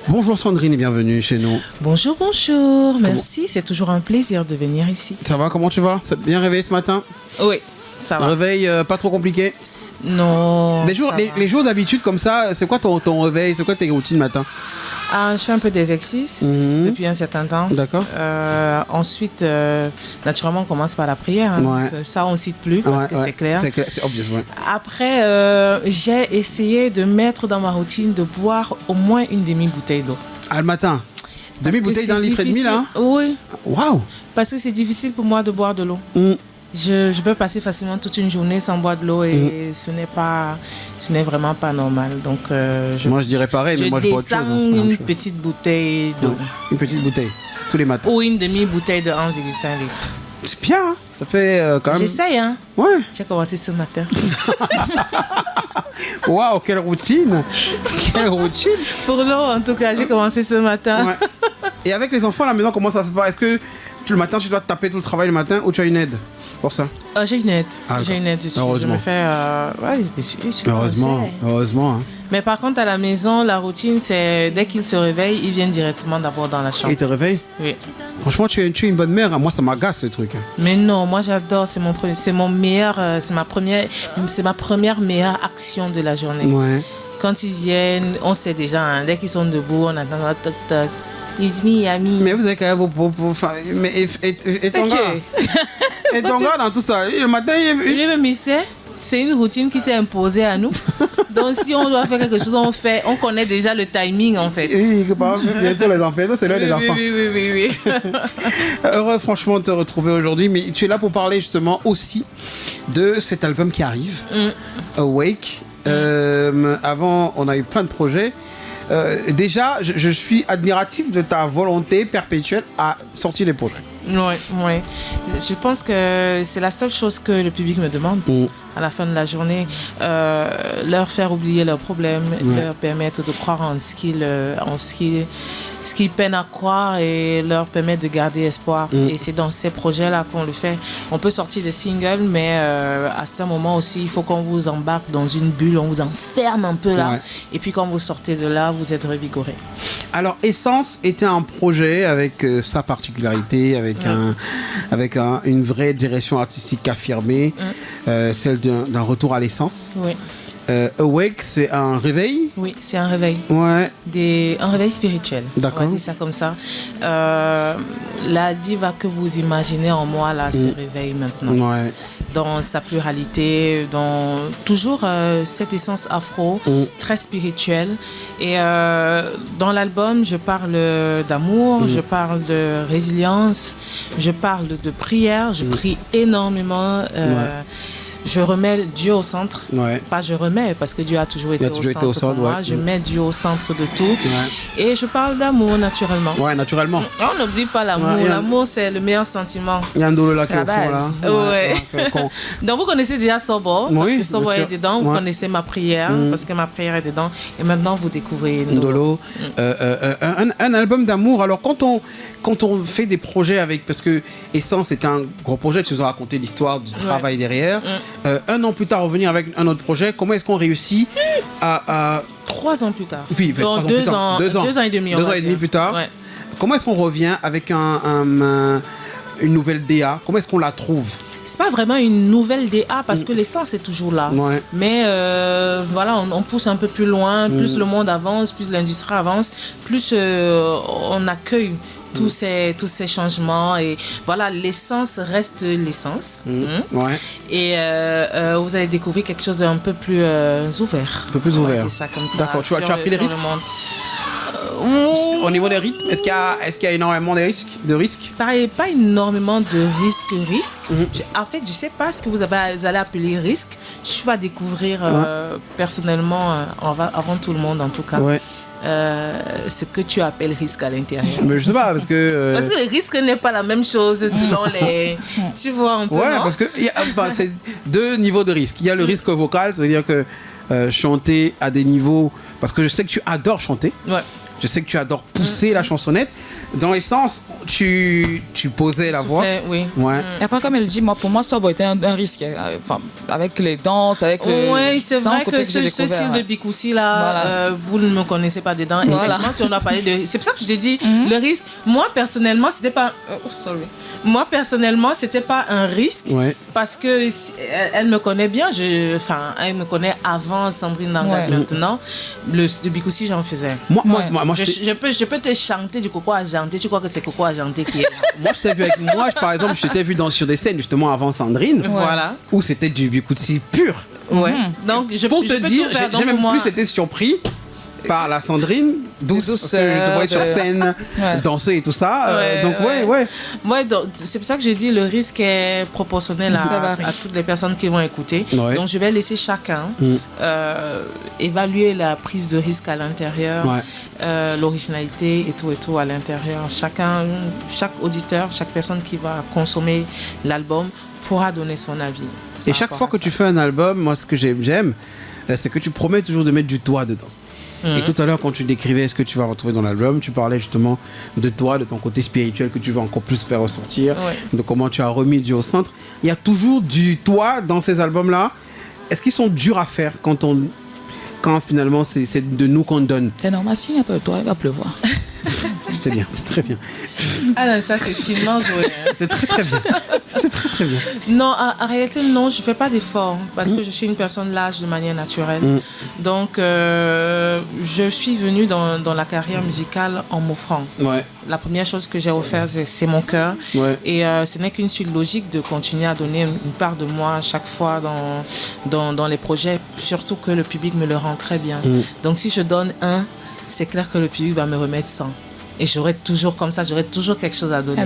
Bonjour Sandrine et bienvenue chez nous. Bonjour, bonjour. Merci, c'est toujours un plaisir de venir ici. Ça va, comment tu vas? Ça t'a bien réveillé ce matin? Oui, ça va. Réveil pas trop compliqué? Non. Les jours d'habitude comme ça, c'est quoi ton réveil? C'est quoi tes routines matin? Je fais un peu d'exercice depuis un certain temps. D'accord. Ensuite, naturellement, on commence par la prière. Hein. Ouais. Ça, on ne cite plus parce que c'est clair. C'est clair, c'est obvious, ouais. Après, j'ai essayé de mettre dans ma routine de boire au moins une demi-bouteille d'eau. Ah, le matin? Demi-bouteille d'un litre et demi, là? Oui. Waouh! Parce que c'est difficile pour moi de boire de l'eau. Je peux passer facilement toute une journée sans boire de l'eau et ce n'est vraiment pas normal. Donc, moi je dirais pareil, mais moi je bois autre chose. Une petite bouteille d'eau. Une petite bouteille, tous les matins. Ou une demi-bouteille de 1,5 litre. C'est bien, hein? Ça fait quand même... J'essaye, hein? Ouais. J'ai commencé ce matin. Waouh, quelle routine! Quelle routine! Pour l'eau, en tout cas, j'ai commencé ce matin. Ouais. Et avec les enfants à la maison, comment ça se passe? Est-ce que le matin, tu dois te taper tout le travail le matin ou tu as une aide pour ça? J'ai une aide. J'ai une aide. Je me fais... Heureusement. Hein. Mais par contre, à la maison, la routine, c'est dès qu'ils se réveillent, ils viennent directement d'abord dans la chambre. Et ils te réveillent? Oui. Franchement, tu es une bonne mère. Moi, ça m'agace ce truc. Mais non, moi j'adore. C'est ma première meilleure action de la journée. Ouais. Quand ils viennent, on sait déjà. Hein, dès qu'ils sont debout, on attend le toc toc. It's me, Ami. Mais vous avez quand même vos mais et ton gars? Et ton gars dans tout ça? Le matin, il c'est une routine qui s'est imposée à nous. Donc si on doit faire quelque chose, on connaît déjà le timing en fait. Oui, bientôt les enfants, c'est l'heure des enfants. Oui. Heureux franchement de te retrouver aujourd'hui, mais tu es là pour parler justement aussi de cet album qui arrive, Awake. Avant, on a eu plein de projets. Déjà, je suis admiratif de ta volonté perpétuelle à sortir les projets. Oui. Je pense que c'est la seule chose que le public me demande à la fin de la journée. Leur faire oublier leurs problèmes, leur permettre de croire en ce qu'ils peinent à croire et leur permettre de garder espoir. Et c'est dans ces projets-là qu'on le fait. On peut sortir des singles, mais à ce moment aussi, il faut qu'on vous embarque dans une bulle, on vous enferme un peu là. Ouais. Et puis quand vous sortez de là, vous êtes revigoré. Alors, Essence était un projet avec sa particularité, avec une vraie direction artistique affirmée, celle d'un retour à l'essence. Oui. Awake, c'est un réveil? Oui, c'est un réveil. Ouais. Un réveil spirituel. D'accord. On va dire ça comme ça. La diva que vous imaginez en moi, là, se réveille maintenant. Ouais. Dans sa pluralité, dans toujours cette essence afro, très spirituelle. Et dans l'album, je parle d'amour, je parle de résilience, je parle de prière, je prie énormément. Je remets Dieu au centre. Ouais. Pas je remets, parce que Dieu a toujours été au centre pour moi. Je mets Dieu au centre de tout. Ouais. Et je parle d'amour, naturellement. Ouais, naturellement. On n'oublie pas l'amour. Ouais, l'amour, c'est le meilleur sentiment. Il y a un dolo là qui est au fond, là. Ouais. Donc, vous connaissez déjà Sobo, parce que Sobo est dedans. Vous connaissez ma prière, parce que ma prière est dedans. Et maintenant, vous découvrez Ndolo. Un album d'amour. Alors, quand on fait des projets avec... Parce que Essence est un gros projet, tu nous as raconté l'histoire du travail derrière. Un an plus tard, revenir avec un autre projet, comment est-ce qu'on réussit à... 3 ans plus tard. Oui, 2 ans et demi. 2 ans et demi plus tard. Ouais. Comment est-ce qu'on revient avec une nouvelle DA? Comment est-ce qu'on la trouve? C'est pas vraiment une nouvelle DA parce que l'essence est toujours là. Ouais. Mais voilà, on pousse un peu plus loin, plus le monde avance, plus l'industrie avance, plus on accueille tous ces changements. Et voilà, l'essence reste l'essence. Ouais. Et vous allez découvrir quelque chose d'un peu plus ouvert. Un peu plus ouvert. C'est ça comme ça. D'accord, tu as pris des risques au niveau des rythmes, est-ce qu'il y a énormément de risques? Pas énormément de risques. En fait, je ne sais pas ce que vous allez appeler risque. Je vais découvrir personnellement, avant tout le monde en tout cas. Ouais. Ce que tu appelles risque à l'intérieur. Mais je sais pas, parce que... Parce que le risque n'est pas la même chose selon les... Tu vois un peu, ouais, non? parce que c'est 2 niveaux de risque. Il y a le risque vocal, c'est-à-dire que chanter à des niveaux... Parce que je sais que tu adores chanter. Ouais. Je sais que tu adores pousser la chansonnette. Dans l'essence, tu posais la voix. Oui. Ouais. Et après, comme elle dit, moi, pour moi, ça a été un risque. Enfin, avec les danses, avec le. Oui, c'est vrai que ce style de Bikoussi là, vous ne me connaissez pas dedans. Voilà. Effectivement, si on a parlé de. C'est pour ça que je t'ai dit, le risque. Moi, personnellement, c'était pas. Moi, personnellement, c'était pas un risque. Ouais. Parce que elle me connaît bien. Enfin, elle me connaît avant Sandrine Nanga. Maintenant, le Bikoussi, j'en faisais. Moi, je peux te chanter du Coco Argenté. Tu crois que c'est Coco Argenté qui est là? Moi, je t'ai vu avec moi, par exemple, je t'ai vu sur des scènes justement avant Sandrine. Voilà. Où c'était du Bikoussi pur. Ouais. Donc, pour te dire, j'ai même plus été surpris par la Sandrine douce, parce que je te voyais sur scène danser et tout ça. Donc c'est pour ça que j'ai dit le risque est proportionnel à toutes les personnes qui vont écouter. Donc je vais laisser chacun évaluer la prise de risque à l'intérieur, l'originalité et tout à l'intérieur. Chaque auditeur, chaque personne qui va consommer l'album pourra donner son avis. Et chaque fois que tu fais un album, moi ce que j'aime, c'est que tu promets toujours de mettre du toi dedans. Et tout à l'heure, quand tu décrivais ce que tu vas retrouver dans l'album, tu parlais justement de toi, de ton côté spirituel que tu veux encore plus faire ressortir, de comment tu as remis Dieu au centre. Il y a toujours du toi dans ces albums-là. Est-ce qu'ils sont durs à faire quand finalement c'est de nous qu'on donne? C'est normal, s'il y a un peu de toi, il va pleuvoir. C'est bien, c'est très bien. Ah non, ça c'est finement joué. C'est très bien. C'est très bien. Non, en réalité, non, je ne fais pas d'efforts parce que je suis une personne lâche de manière naturelle. Donc, je suis venue dans la carrière musicale en m'offrant. Ouais. La première chose que j'ai offert, c'est mon cœur. Ouais. Et ce n'est qu'une suite logique de continuer à donner une part de moi à chaque fois dans les projets, surtout que le public me le rend très bien. Donc, si je donne 1, c'est clair que le public va me remettre 100. Et j'aurai toujours comme ça, j'aurai toujours quelque chose à donner.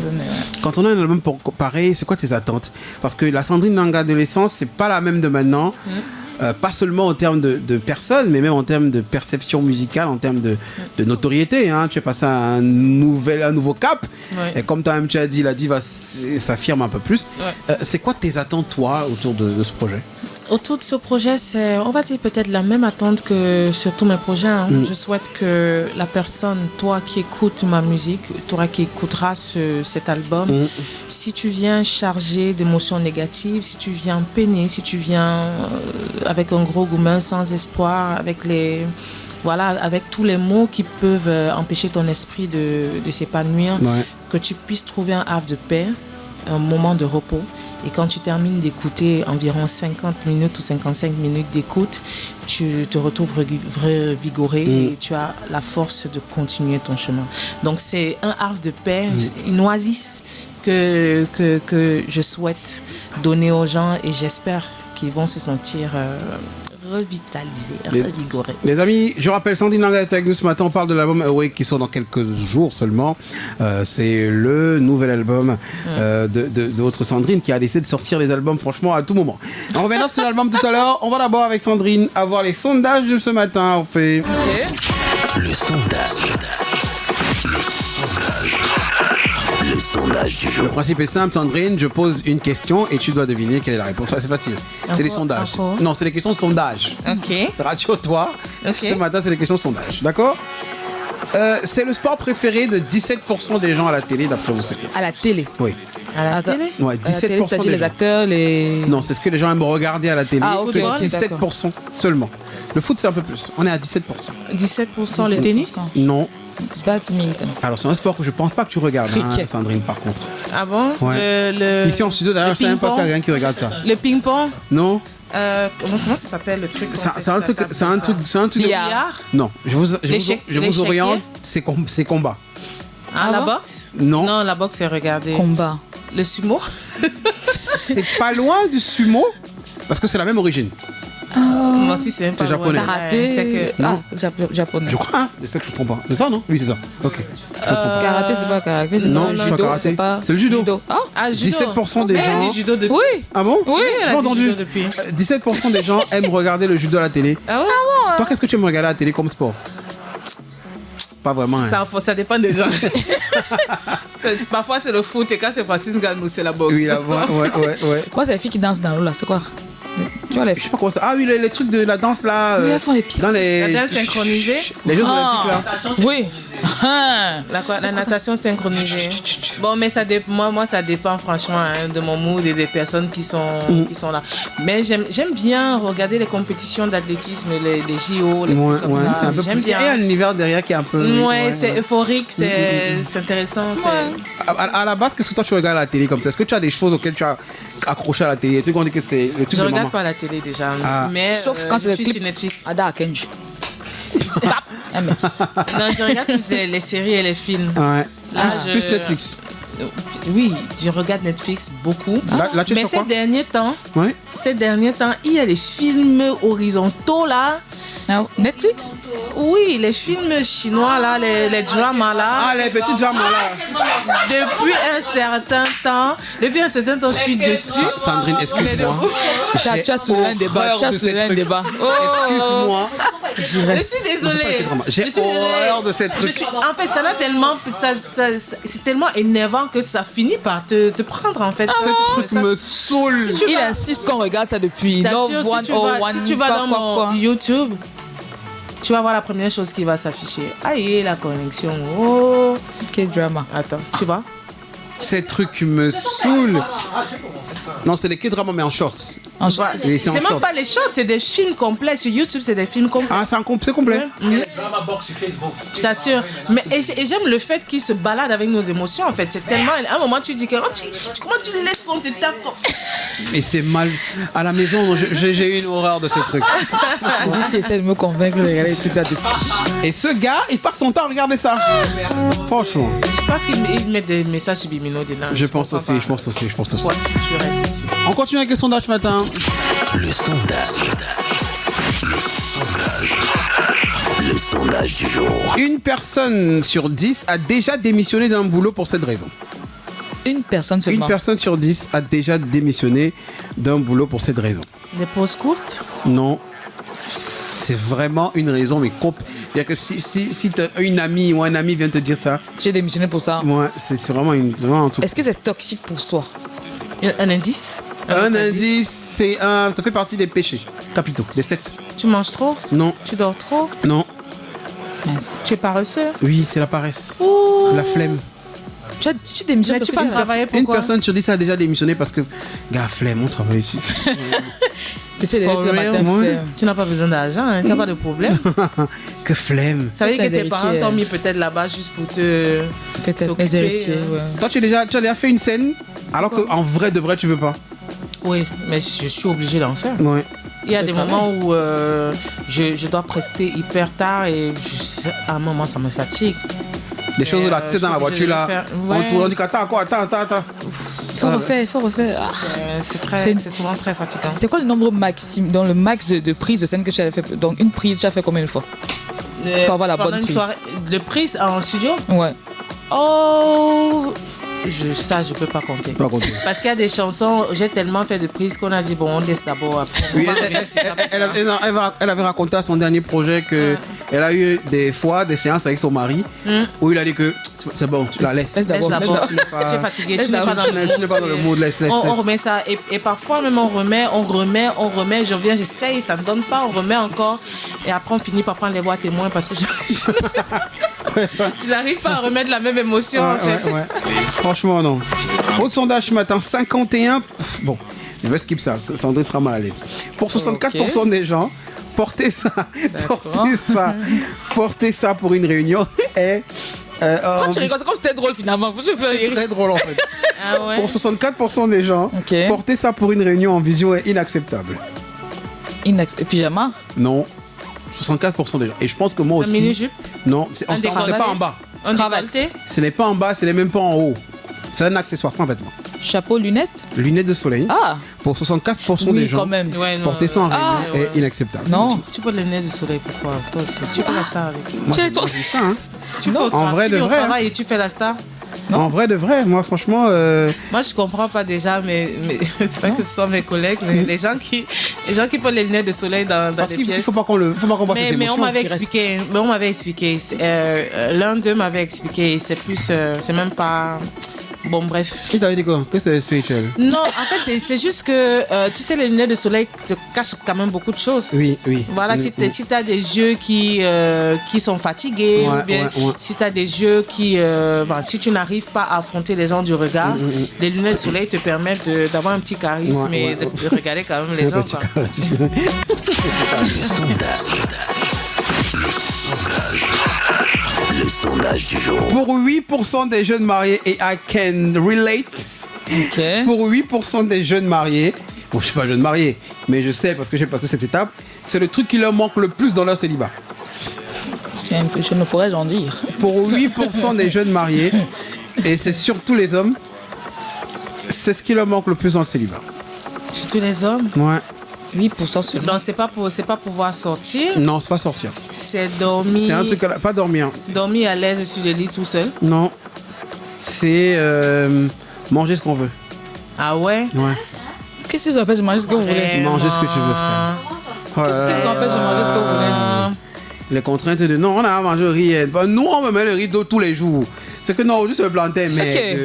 Quand on a un album pareil, c'est quoi tes attentes? Parce que la Sandrine Nanga adolescence, c'est pas la même de maintenant. Pas seulement en termes de personnes, mais même en termes de perception musicale, en termes de notoriété. Hein. Tu es passé à un nouveau cap. Ouais. Et comme tu as dit, la diva s'affirme un peu plus. Ouais. C'est quoi tes attentes, toi, autour de ce projet? Autour de ce projet, c'est, on va dire peut-être la même attente que sur tous mes projets. Hein. Je souhaite que la personne, toi qui écoutes ma musique, toi qui écouteras cet album, si tu viens chargé d'émotions négatives, si tu viens peiner, si tu viens avec un gros gourmand sans espoir, avec tous les mots qui peuvent empêcher ton esprit de s'épanouir, que tu puisses trouver un havre de paix, un moment de repos. Et quand tu termines d'écouter environ 50 minutes ou 55 minutes d'écoute, tu te retrouves revigoré et tu as la force de continuer ton chemin. Donc c'est un havre de paix, une oasis que je souhaite donner aux gens et j'espère qu'ils vont se sentir revitalisé, revigoré. Les amis, je rappelle, Sandrine Nanga est avec nous ce matin. On parle de l'album Awake qui sort dans quelques jours seulement. C'est le nouvel album de votre Sandrine qui a décidé de sortir les albums franchement à tout moment. On reviendra sur l'album tout à l'heure. On va d'abord avec Sandrine avoir les sondages de ce matin. On fait le sondage. Le sondage du jour. Le principe est simple, Sandrine, je pose une question et tu dois deviner quelle est la réponse. C'est facile. C'est les sondages. Non, c'est les questions de sondage. Ok. Rassure-toi. Ce matin, c'est les questions de sondage. D'accord? C'est le sport préféré de 17% des gens à la télé, d'après vous. À la télé? Oui. À la télé? Ouais, 17% c'est-à-dire les acteurs, les... Non, c'est ce que les gens aiment regarder à la télé. Ah, ok. 17% seulement. Le foot, c'est un peu plus. On est à 17%. 17% le tennis? Non. Badminton. Alors, c'est un sport que je pense pas que tu regardes, hein, Sandrine, par contre. Ah bon? Ouais. Ici en studio, d'ailleurs, je sais même pas s'il y a rien qui regarde ça. Le ping-pong? Non. Comment ça s'appelle le truc? C'est un truc. Billard? Non, je vous oriente, c'est combat. Ah, la boxe? Non. Non, la boxe, c'est regarder. Combat. Le sumo? C'est pas loin du sumo, parce que c'est la même origine. Moi aussi, c'est même pas japonais. Karaté. Japonais. Je crois. J'espère que je ne me trompe pas. C'est ça, non? Oui, c'est ça. Ok. Karaté, c'est pas karaté, c'est non, pas judo. C'est pas... C'est le judo. Ah, judo. 17% des gens. Elle a dit judo depuis. Oui. Ah bon? Oui, elle a dit entendu. judo depuis. 17% des gens aiment regarder le judo à la télé. Ah ouais? Toi, qu'est-ce que tu aimes regarder à la télé comme sport? Pas vraiment. Ça dépend des gens. Parfois, c'est le foot et quand c'est Francis Ngannou, c'est la boxe. Oui, la voix, ouais. Moi, c'est les filles qui dansent dans l'eau, là. C'est quoi? Tu vois les Je sais pas comment ça. Ah oui, les trucs de la danse là. Oui, elles font les pieds. Dans les. La danse synchronisée. Les jeux olympiques là. Oui. La natation synchronisée. Bon, mais moi, ça dépend franchement de mon mood et des personnes qui sont là. Mais j'aime bien regarder les compétitions d'athlétisme, les JO, les trucs comme ça. J'aime bien. Il y a un univers derrière qui est un peu. Ouais, c'est euphorique, c'est intéressant. À la base, qu'est-ce que toi tu regardes à la télé comme ça? Est-ce que tu as des choses auxquelles tu as accroché à la télé? Tu dis que c'est le truc Je de regarde maman. pas la télé déjà, Ah. mais Sauf quand c'est je le suis clip. sur Netflix. Ada Kenji. Non, je regarde plus les séries et les films. Ouais. Là, Plus Netflix. Oui, je regarde Netflix beaucoup. Là, tu es Mais sur quoi? ces derniers temps, il y a les films horizontaux là. Netflix? Oui, les films chinois là, les dramas là. Ah, les petits dramas là. Depuis un certain temps, je suis dessus. Sandrine, excuse-moi. Tu as soulevé un débat. Tu as soulevé un débat. Excuse-moi. Je suis désolée. J'ai horreur de ces trucs. En fait, ça n'a tellement, c'est tellement énervant que ça finit par te prendre en fait. Ce truc me saoule. Il insiste qu'on regarde ça depuis T'assures, Love 101. si tu vas dans mon YouTube, tu vas voir la première chose qui va s'afficher. Aïe, la connexion. Oh. Quel drama. Attends, tu vois? Ces trucs me saoulent. Non, c'est les K-dramas mais en shorts. En short. Oui, c'est en C'est même shorts. pas les shorts, c'est des films complets. Sur YouTube, c'est des films complets. Ah, c'est complet. Je t'assure. Mais et j'aime le fait qu'ils se baladent avec nos émotions en fait. C'est tellement. À un moment, tu dis que comment tu laisses qu'on te tape comme... Et c'est mal. À la maison, j'ai eu une horreur de ces trucs. Celui-ci essaie de me convaincre de regarder les trucs là depuis. Et ce gars, il passe son temps à regarder ça. Franchement. Je pense qu'ils mettent des messages subliminaux dedans. Je pense aussi. Ouais, tu restes dessus. On continue avec le sondage ce matin. Le sondage. Le sondage du jour. Une personne sur 10 a déjà démissionné d'un boulot pour cette raison. Une personne seulement. Une personne sur 10 a déjà démissionné d'un boulot pour cette raison. Des pauses courtes. Non. C'est vraiment une raison, mais c'est-à-dire que si une amie ou un ami vient te dire ça, J'ai démissionné pour ça. moi, c'est vraiment un truc. Est-ce que c'est toxique pour soi? Un indice. Un indice, ça fait partie des péchés capitaux, des 7. Tu manges trop. Non, Tu dors trop. non, Mince. Tu es paresseux. oui, c'est la paresse, la flemme. Tu démissionnes Mais parce tu que vas travailler Une pourquoi? personne sur 10 a déjà démissionné parce que, gars, flemme, on travaille ici. Tu sais, les For le real? matin, Ouais. faire. Tu n'as pas besoin d'argent, hein, tu n'as pas de problème. Que flemme. Ça veut dire C'est que tes les parents héritiers. t'ont mis peut-être là-bas juste pour te... Peut-être t'occuper, les héritiers, hein. ouais. Toi, tu as déjà fait une scène alors qu'en vrai de vrai, tu veux pas. Oui, mais je suis obligée d'en faire. Ouais. Il y a Le des travail. moments où je dois prester hyper tard et à un moment, ça me fatigue. Des choses là, tu sais, je dans la suis obligée voiture de là, le faire. on Ouais. tourne, on dit attends, quoi, attends. Il faut refaire. Ah. C'est souvent très fatigant. C'est quoi le nombre maximum, dans le max de prises de scène que tu as fait? Donc une prise, tu as fait combien de fois? Pour avoir la Pendant bonne une prise. soirée, le prise en studio? Ouais. Oh, je peux pas compter. Pas compter. Parce qu'il y a des chansons, j'ai tellement fait de prises qu'on a dit bon, on laisse d'abord après. Oui, On va revenir si ça va. elle avait raconté à son dernier projet que elle a eu des séances avec son mari où il a dit que c'est bon, tu la laisses. Laisse d'abord. Laisse laisse d'abord. d'abord. Si tu es fatigué, Laisse tu n'es pas dans le mood. Tu n'es pas dans le mood, laisse. On remet ça. Et parfois même on remet. Je reviens, j'essaye, ça ne donne pas, on remet encore. Et après on finit par prendre les voix témoins parce que je n'arrive pas à remettre la même émotion en fait. Ouais. Franchement, non. Autre sondage ce matin, 51. Bon, je vais skip ça, Sandrine sera mal à l'aise. Pour 64% des gens, porter ça pour une réunion est. Quand tu rigoles, c'est comme si c'était drôle finalement. Je fais C'est rire. très drôle en fait. Ah ouais. Pour 64% des gens, Ok. porter ça pour une réunion en visio est inacceptable. Pyjama? Non. 64% des gens. Et je pense que moi Un aussi. mini-jupe, Non, c'est Un c'est décolleté. pas en bas. un Cravate. décolleté. Ce n'est pas en bas, ce n'est même pas en haut. C'est un accessoire complètement. Chapeau, lunettes? Lunettes de soleil. Ah! Pour 64% des Oui, gens, quand même. Ouais, non, porter ça en réunion Ah. ouais. est inacceptable. Non. Tu portes les nez du soleil, pourquoi? Toi aussi. Tu fais la star avec. Moi, Tu es toi. j'aime ça, hein. Tu fais au en vrai tu de vas au vrai, travail et tu fais la star. Non. En vrai de vrai, moi franchement, Moi, je comprends pas déjà, mais c'est vrai que ce sont mes collègues, les gens qui portent les lunettes de soleil dans parce les qu'il pièces. faut pas qu'on voit ses Mais on émotions. m'avait qui restent. expliqué. L'un d'eux m'avait expliqué. C'est plus, c'est même pas. Bon, bref. Qui t'avait dit quoi? Que c'est spirituel? Non, en fait, c'est juste que, tu sais, les lunettes de soleil te cachent quand même beaucoup de choses. Oui. Voilà, si tu as des yeux qui sont fatigués, ou bien si tu as des yeux qui... si tu n'arrives pas à affronter les gens du regard, les lunettes de soleil te permettent d'avoir un petit charisme et de regarder quand même les gens. Le sondage du jour. Pour 8% des jeunes mariés, et I can relate, pour 8% des jeunes mariés, bon, je suis pas jeune marié, mais je sais parce que j'ai passé cette étape, c'est le truc qui leur manque le plus dans leur célibat. Je ne pourrais en dire. Pour 8% des jeunes mariés, et c'est surtout les hommes, c'est ce qui leur manque le plus dans le célibat. Surtout les hommes? Ouais. 8% seulement. Donc, c'est pas pouvoir sortir. Non, c'est pas sortir. C'est dormir. C'est un truc, pas dormir. Dormir à l'aise sur le lit tout seul. Non. C'est manger ce qu'on veut. Ah ouais? Ouais. Qu'est-ce qui vous empêche de manger ce que vous voulez? Manger ce que tu veux, frère. Qu'est-ce qui vous empêche de manger ce que vous voulez? Les contraintes de non, on a à manger le riz. Nous, on me met le riz d'eau tous les jours. C'est que non, juste le plantain, mais.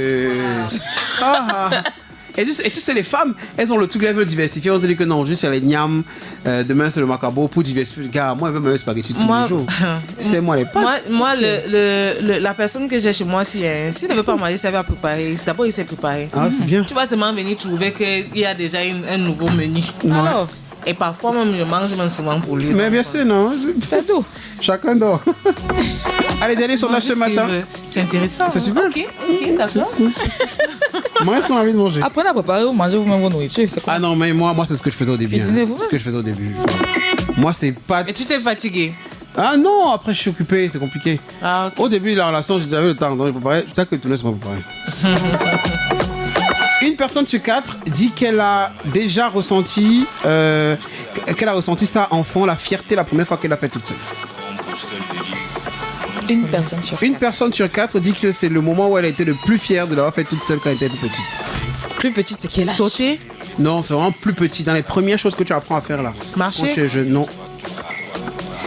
Et tu sais, les femmes, elles ont le truc, elles veulent diversifier. On dit que non, juste c'est les gnam, demain c'est le macabo pour diversifier. Gars, moi, je veux me spaghetti tous les jours. C'est moi les pâtes. Moi la personne que j'ai chez moi, s'il ne veut pas manger, ça va préparer. D'abord, il sait préparer. Ah, c'est bien. Tu vas seulement venir trouver qu'il y a déjà un nouveau menu. Alors, et parfois, même, je mange même souvent pour lui. Mais bien sûr, non. c'est tout. Chacun dort. Allez, dernier sondage ce matin. C'est intéressant. C'est super. Ok, d'accord. Moi, est-ce qu'on a envie de manger? Apprenez à préparer ou manger vous-même vos nourritures. Ah non, mais moi, c'est ce que je faisais au début. Cuisinez-vous. C'est ce que je faisais au début. Moi, c'est pas. Et tu t'es fatigué? Ah non, après, je suis occupé, c'est compliqué. Ah, ok. Au début de la relation, j'avais le temps, donc je préparais. C'est ça que tout le monde se préparait. Une personne sur 4 dit qu'elle a déjà ressenti, ça enfant, la fierté la première fois qu'elle l'a fait toute seule. Une personne sur 4. Une personne sur 4 dit que c'est le moment où elle a été le plus fière de l'avoir fait toute seule quand elle était plus petite. Plus petite, c'est quel âge? Sauter? Non, c'est vraiment plus petit. Dans les premières choses que tu apprends à faire là. Marcher? Quand tu es jeune, non.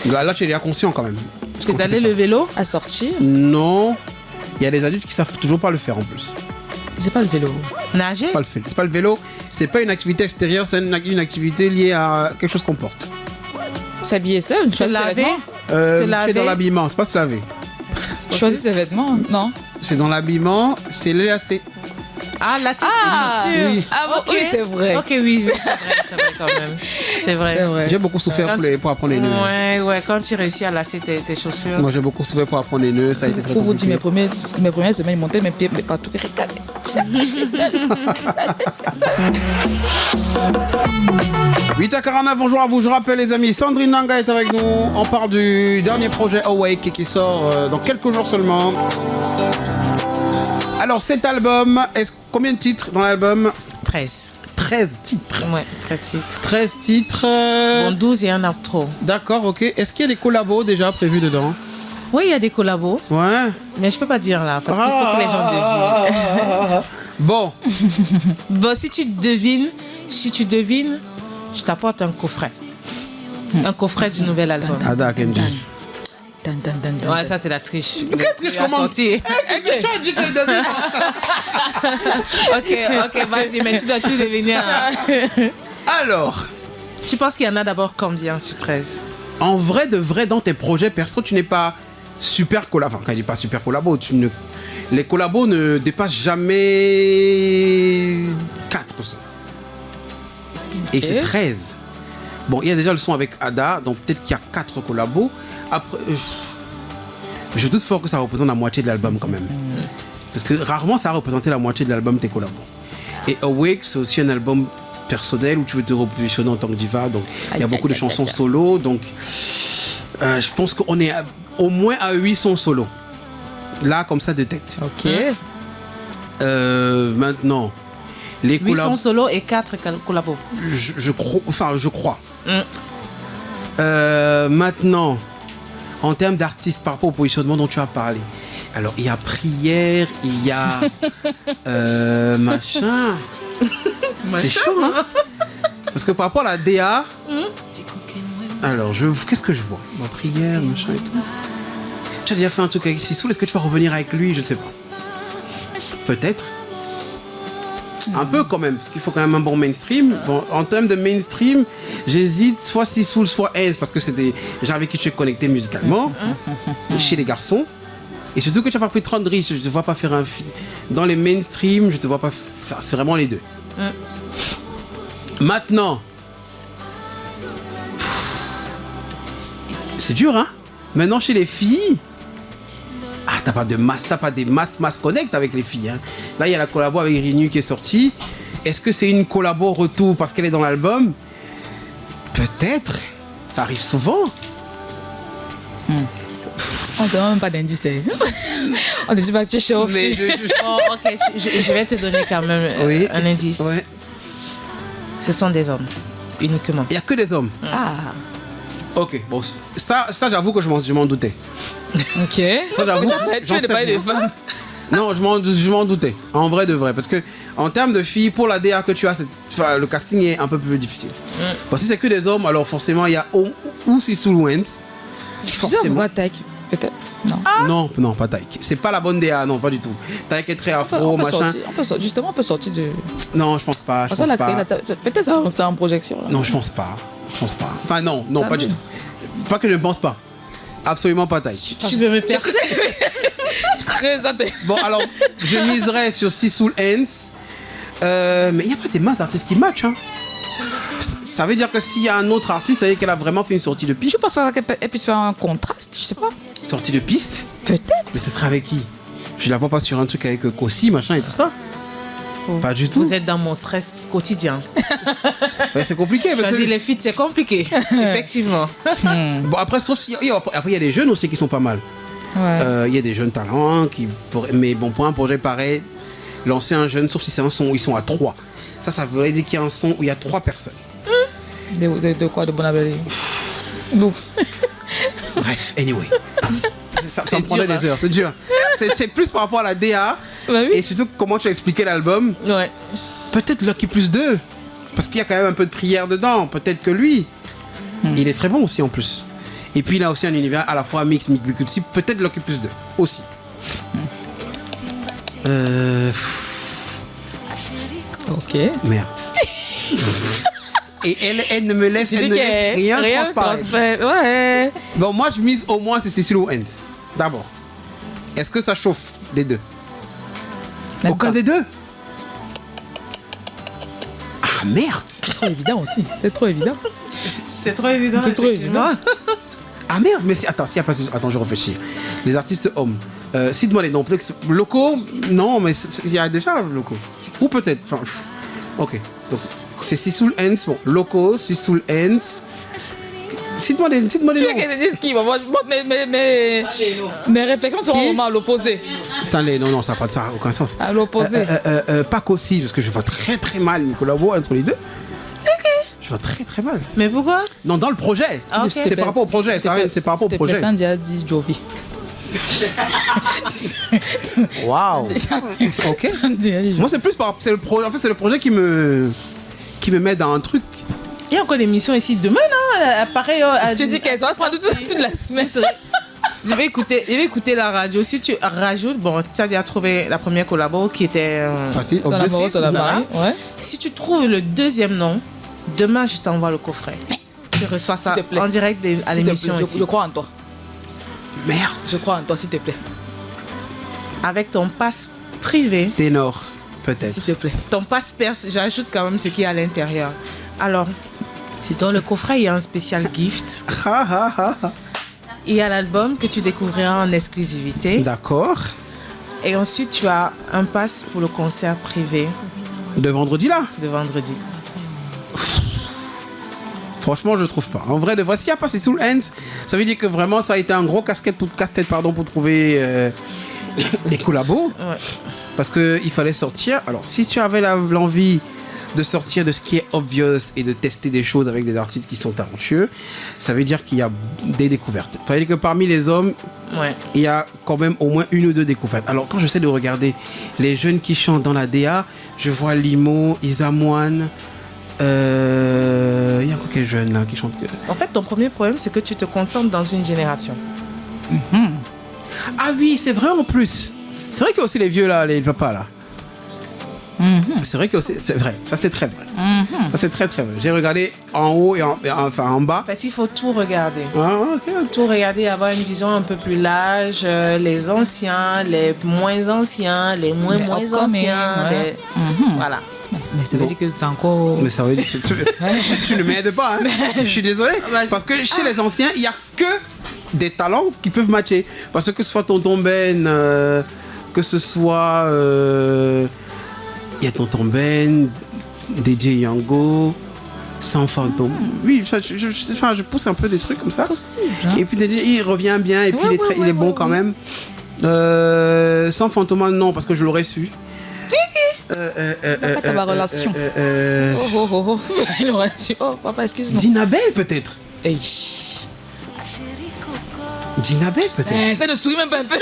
Là, tu es déjà conscient quand même. C'est d'aller le vélo? À sortir? Non. Il y a des adultes qui savent toujours pas le faire en plus. C'est pas le vélo. Nager? C'est pas le vélo. C'est pas une activité extérieure, c'est une activité liée à quelque chose qu'on porte. S'habiller seul? Se laver? Tu es dans l'habillement, c'est pas se laver. Choisis ses vêtements? Non. C'est dans l'habillement, c'est les lacets. Ah, là, c'est sûr. Oui. Ah bon, oui, c'est vrai. Ok, oui, c'est vrai quand même. C'est vrai. C'est vrai. J'ai beaucoup souffert pour apprendre les nœuds. Ouais, quand tu réussis à lasser tes chaussures. Moi, j'ai beaucoup souffert pour apprendre les nœuds, ça a été très Pour vous dire, compliqué. mes premières semaines, ils montaient mes pieds partout. J'étais seule. 8h49, bonjour à vous. Je rappelle, les amis, Sandrine Nanga est avec nous. On parle du dernier projet Awake qui sort dans quelques jours seulement. Alors, cet album, combien de titres dans l'album? 13. 13 titres. Ouais, 13 titres. 13 titres. Bon, 12 et un outro. D'accord, ok. Est-ce qu'il y a des collabos déjà prévus dedans? Oui, il y a des collabos. Ouais. Mais je peux pas dire là, parce qu'il faut que les gens devinent. Bon. Bon, si tu devines, je t'apporte un coffret. Un coffret du nouvel album. Ada Kenji. Ouais, ça c'est la triche. Qu'est-ce que je commande? Ok, vas-y, mais tu dois tout deviner. Alors, tu penses qu'il y en a d'abord combien sur 13? en vrai de vrai, dans tes projets perso, tu n'es pas super collabo. Enfin, quand il n'est pas super collabo, les collabos ne dépassent jamais 4. Et c'est 13. Bon, il y a déjà le son avec Ada, donc peut-être qu'il y a 4 collabos. Après, je doute fort que ça représente la moitié de l'album quand même. Parce que rarement ça a représenté la moitié de l'album tes collabos. Et Awake, c'est aussi un album personnel où tu veux te repositionner en tant que diva. Donc il y a beaucoup de chansons solo. Donc je pense qu'on est au moins à 8 sons solo. Là, comme ça, de tête. Ok. Maintenant, les 8 sons solo et 4 collabos. Je crois. Maintenant, en termes d'artistes par rapport au positionnement dont tu as parlé, alors il y a Prière, il y a machin. C'est chaud, hein? Parce que par rapport à la DA, alors qu'est-ce que je vois? Ma Prière, machin et tout. Tu as déjà fait un truc avec Sissoul, est-ce que tu vas revenir avec lui? Je ne sais pas. Peut-être. Un peu quand même, parce qu'il faut quand même un bon mainstream. Bon, en termes de mainstream, j'hésite soit Sisoul, soit Enz, parce que c'est des gens avec qui je suis connecté musicalement, chez les garçons. Et surtout que tu n'as pas pris 30 riches, je ne te vois pas faire un film. Dans les mainstream, je ne te vois pas faire. C'est vraiment les deux. Maintenant, c'est dur, hein? Maintenant, chez les filles, t'as pas des masses connect avec les filles. Hein. Là, il y a la collabo avec Rinu qui est sortie. Est-ce que c'est une collabo retour parce qu'elle est dans l'album? Peut-être. Ça arrive souvent. On ne donne même pas d'indice. On ne dit pas que tu chauffes. Ok, je vais te donner quand même un indice. Ouais. Ce sont des hommes, uniquement. Il n'y a que des hommes. Ah. Ok, bon, ça j'avoue que je m'en doutais. Ok. Ça, j'avoue, tu n'es pas des femmes. Non, je m'en doutais. En vrai de vrai. Parce que en termes de filles, pour la DA que tu as, le casting est un peu plus difficile. Parce que si c'est que des hommes, alors forcément, il y a ou Sisoul ou Enz. Forcément. Taïk, peut-être. Non. Non, pas Taïk. C'est pas la bonne DA, non, pas du tout. Taïk est très afro, machin. Justement, on peut sortir de. Non, je pense pas. Peut-être ça, c'est en projection. Là. Non, je pense pas. Enfin, non, pas du tout. Pas que je ne pense pas. Absolument pas Taïk. Tu veux me perdre? Très intéressant. Bon, alors, je miserais sur Sisoul Enz. Mais il n'y a pas des masses d'artistes qui matchent. Hein. Ça veut dire que s'il y a un autre artiste, ça veut dire qu'elle a vraiment fait une sortie de piste. Je pense qu'elle puisse faire un contraste, je sais pas. Sortie de piste? Peut-être. Mais ce serait avec qui? Je la vois pas sur un truc avec Kossi, machin et tout ça. Pas du tout. Vous êtes dans mon stress quotidien. Ouais, c'est compliqué. Choisir les feats, c'est compliqué. Effectivement. Bon, après, sauf si. Après, il y a des jeunes aussi qui sont pas mal. Ouais. Il y a des jeunes talents mais bon, pour un projet pareil, lancer un jeune, sauf si c'est un son où ils sont à 3. Ça veut dire qu'il y a un son où il y a 3 personnes. De quoi? De Bonabelli? Bon. Bref, anyway. Ça me prendrait des heures, c'est dur. C'est plus par rapport à la DA. Bah oui. Et surtout comment tu as expliqué l'album. Ouais. Peut-être Lucky Plus 2. Parce qu'il y a quand même un peu de prière dedans. Peut-être que lui, il est très bon aussi en plus. Et puis il a aussi un univers à la fois mix, peut-être Lucky Plus 2 aussi. Ok. Merde. Et elle ne me laisse, rien transparaître. Ouais. Bon, moi je mise au moins c'est Sisoul ou Enz. D'abord. Est-ce que ça chauffe des deux? Aucun des deux? Ah merde! C'était trop évident aussi. C'est trop évident. C'est trop évident. Ah merde, mais attends, s'il y a pas. Attends, je réfléchis. Les artistes hommes. Cite-moi les noms. Peut-être que locaux, non, mais il y a déjà locaux. Ou peut-être. Enfin, ok. Donc, c'est Sisoul Enz. Bon, locaux, Sisoul Enz. Cite-moi les noms. Tu veux qu'elle te dise qui? Mes réflexions seront vraiment à l'opposé. Stanley, non, ça n'a aucun sens. À l'opposé. Pas qu'aussi, parce que je vois très très mal une collabo entre les deux. Je vois très très mal. Mais pourquoi? Non, dans le projet. C'est par rapport au projet. C'est par rapport au projet. Sandy a dit Jovi. Waouh. Ok. Moi, c'est plus par. C'est le projet. En fait, c'est le projet qui me met dans un truc. Il y a encore des missions ici demain, là. Pareil. Tu dis qu'elle va prendre toute la semaine. Je vais écouter la radio. Si tu rajoutes, bon, tu as déjà trouvé la première collabo qui était facile. Ouais. Si tu trouves le deuxième nom, demain je t'envoie le coffret. Tu reçois ça en direct à l'émission ici. Je crois en toi. Merde. Je crois en toi, s'il te plaît. Avec ton passe privé. Ténor, peut-être. S'il te plaît. Ton passe perse, j'ajoute quand même ce qu'il y a à l'intérieur. Alors, dans le coffret, il y a un spécial gift. Il y a l'album que tu découvriras en exclusivité. D'accord. Et ensuite, tu as un pass pour le concert privé. De vendredi, là? De vendredi. Franchement, je trouve pas. En vrai, de vrai, s'il n'y a pas Sisoul Enz, ça veut dire que vraiment, ça a été un gros casse-tête pour trouver les collabos. Ouais. Parce qu'il fallait sortir. Alors, si tu avais l'envie de sortir de ce qui est obvious et de tester des choses avec des artistes qui sont talentueux, ça veut dire qu'il y a des découvertes. Ça veut dire que parmi les hommes, il y a quand même au moins une ou deux découvertes. Alors quand j'essaie de regarder les jeunes qui chantent dans la DA, je vois Limo, Isamoine, il y a encore quel jeune là qui chante? En fait, ton premier problème, c'est que tu te concentres dans une génération. Ah oui, c'est vrai en plus. C'est vrai qu'il y a aussi les vieux là, les papas là. C'est vrai que c'est vrai. Ça, c'est très vrai. Ça, c'est très, très vrai. J'ai regardé en haut et en bas. En fait, il faut tout regarder. Ah, ok. Tout regarder, avoir une vision un peu plus large. Les anciens, les moins anciens, les moins anciens. Ouais. Voilà. Mais ça veut dire que c'est encore... Mais ça veut dire que tu ne m'aides pas. Hein. Je suis désolé. Parce que chez les anciens, il n'y a que des talents qui peuvent matcher. Parce que ce soit Tonton Ben, que ce soit... Il y a Tonton Ben, DJ Yango, Sans Fantôme. Oui, je pousse un peu des trucs comme ça. Possible. Hein? Et puis DJ, il revient bien et puis il est bon quand même. Sans Fantôme, non, parce que je l'aurais su. Pas ta relation. Il aurait su. Oh, papa, excuse-moi. Dinabel, peut-être. Hey. Dinabel, peut-être. Ça ne sourit même pas un peu.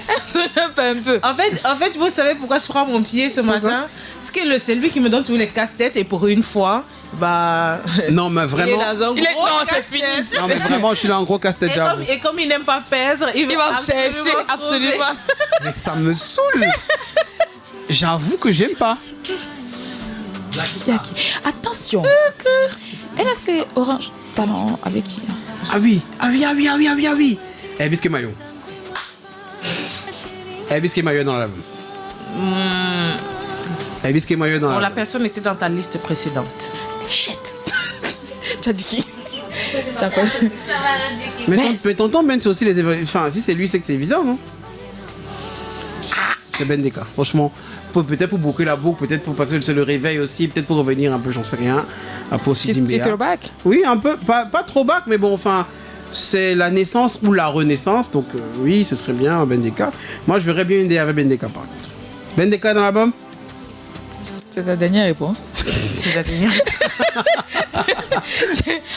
Elle sourit même pas un peu. En fait, vous savez pourquoi je prends mon pied ce matin? Parce que c'est lui qui me donne tous les casse-têtes et pour une fois, bah... Non, mais vraiment... Il est dans un gros c'est fini. Non, mais vraiment, je suis là en gros casse-tête. Et comme il n'aime pas perdre, il va chercher absolument. Mais ça me saoule. J'avoue que j'aime pas. Attention. Elle a fait Orange Talent avec qui? Ah oui. Bisque Mayo. Bisque Mayo dans l'album. Bisque Mayo dans Bon, la l'album. personne était dans ta liste précédente. Shit. Tu as dit qui? Tu as quoi? Mais tonton Ben, c'est aussi les... Enfin, si c'est lui, c'est que c'est évident, non? C'est Ben Deka. Franchement, peut-être pour boucler la boucle, peut-être pour passer le réveil aussi, peut-être pour revenir un peu, j'en sais rien. Après aussi Tu Dimbéa. throwback? Oui, un peu. Pas trop back, mais bon, enfin... C'est la naissance ou la renaissance, donc oui, ce serait bien Ben Deka. Moi, je verrais bien une idée avec Ben Deka, par contre. Ben Deka dans l'album? C'est ta dernière réponse. C'est la dernière.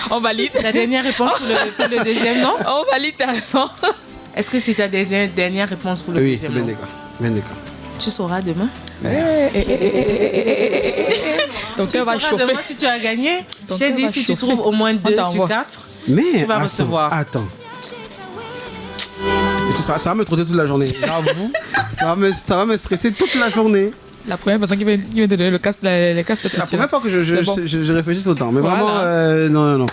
On valide. La dernière réponse pour le deuxième, non? On valide ta réponse. Est-ce que c'est ta dernière réponse pour le Oui, c'est deuxième? Ben Deka. Ben Deka. Tu sauras demain. Donc Tu on va sauras chauffer. demain si tu as gagné. Ton J'ai cœur dit va si tu chauffer. trouves au moins 2 sur t'envoie. 4. Mais Tu vas recevoir. Attends. Ça va me trotter toute la journée. J'avoue, ça va me stresser toute la journée. La première personne qui vient te donner les castes C'est la première fois que je réfléchis autant. Mais Voilà. vraiment, non.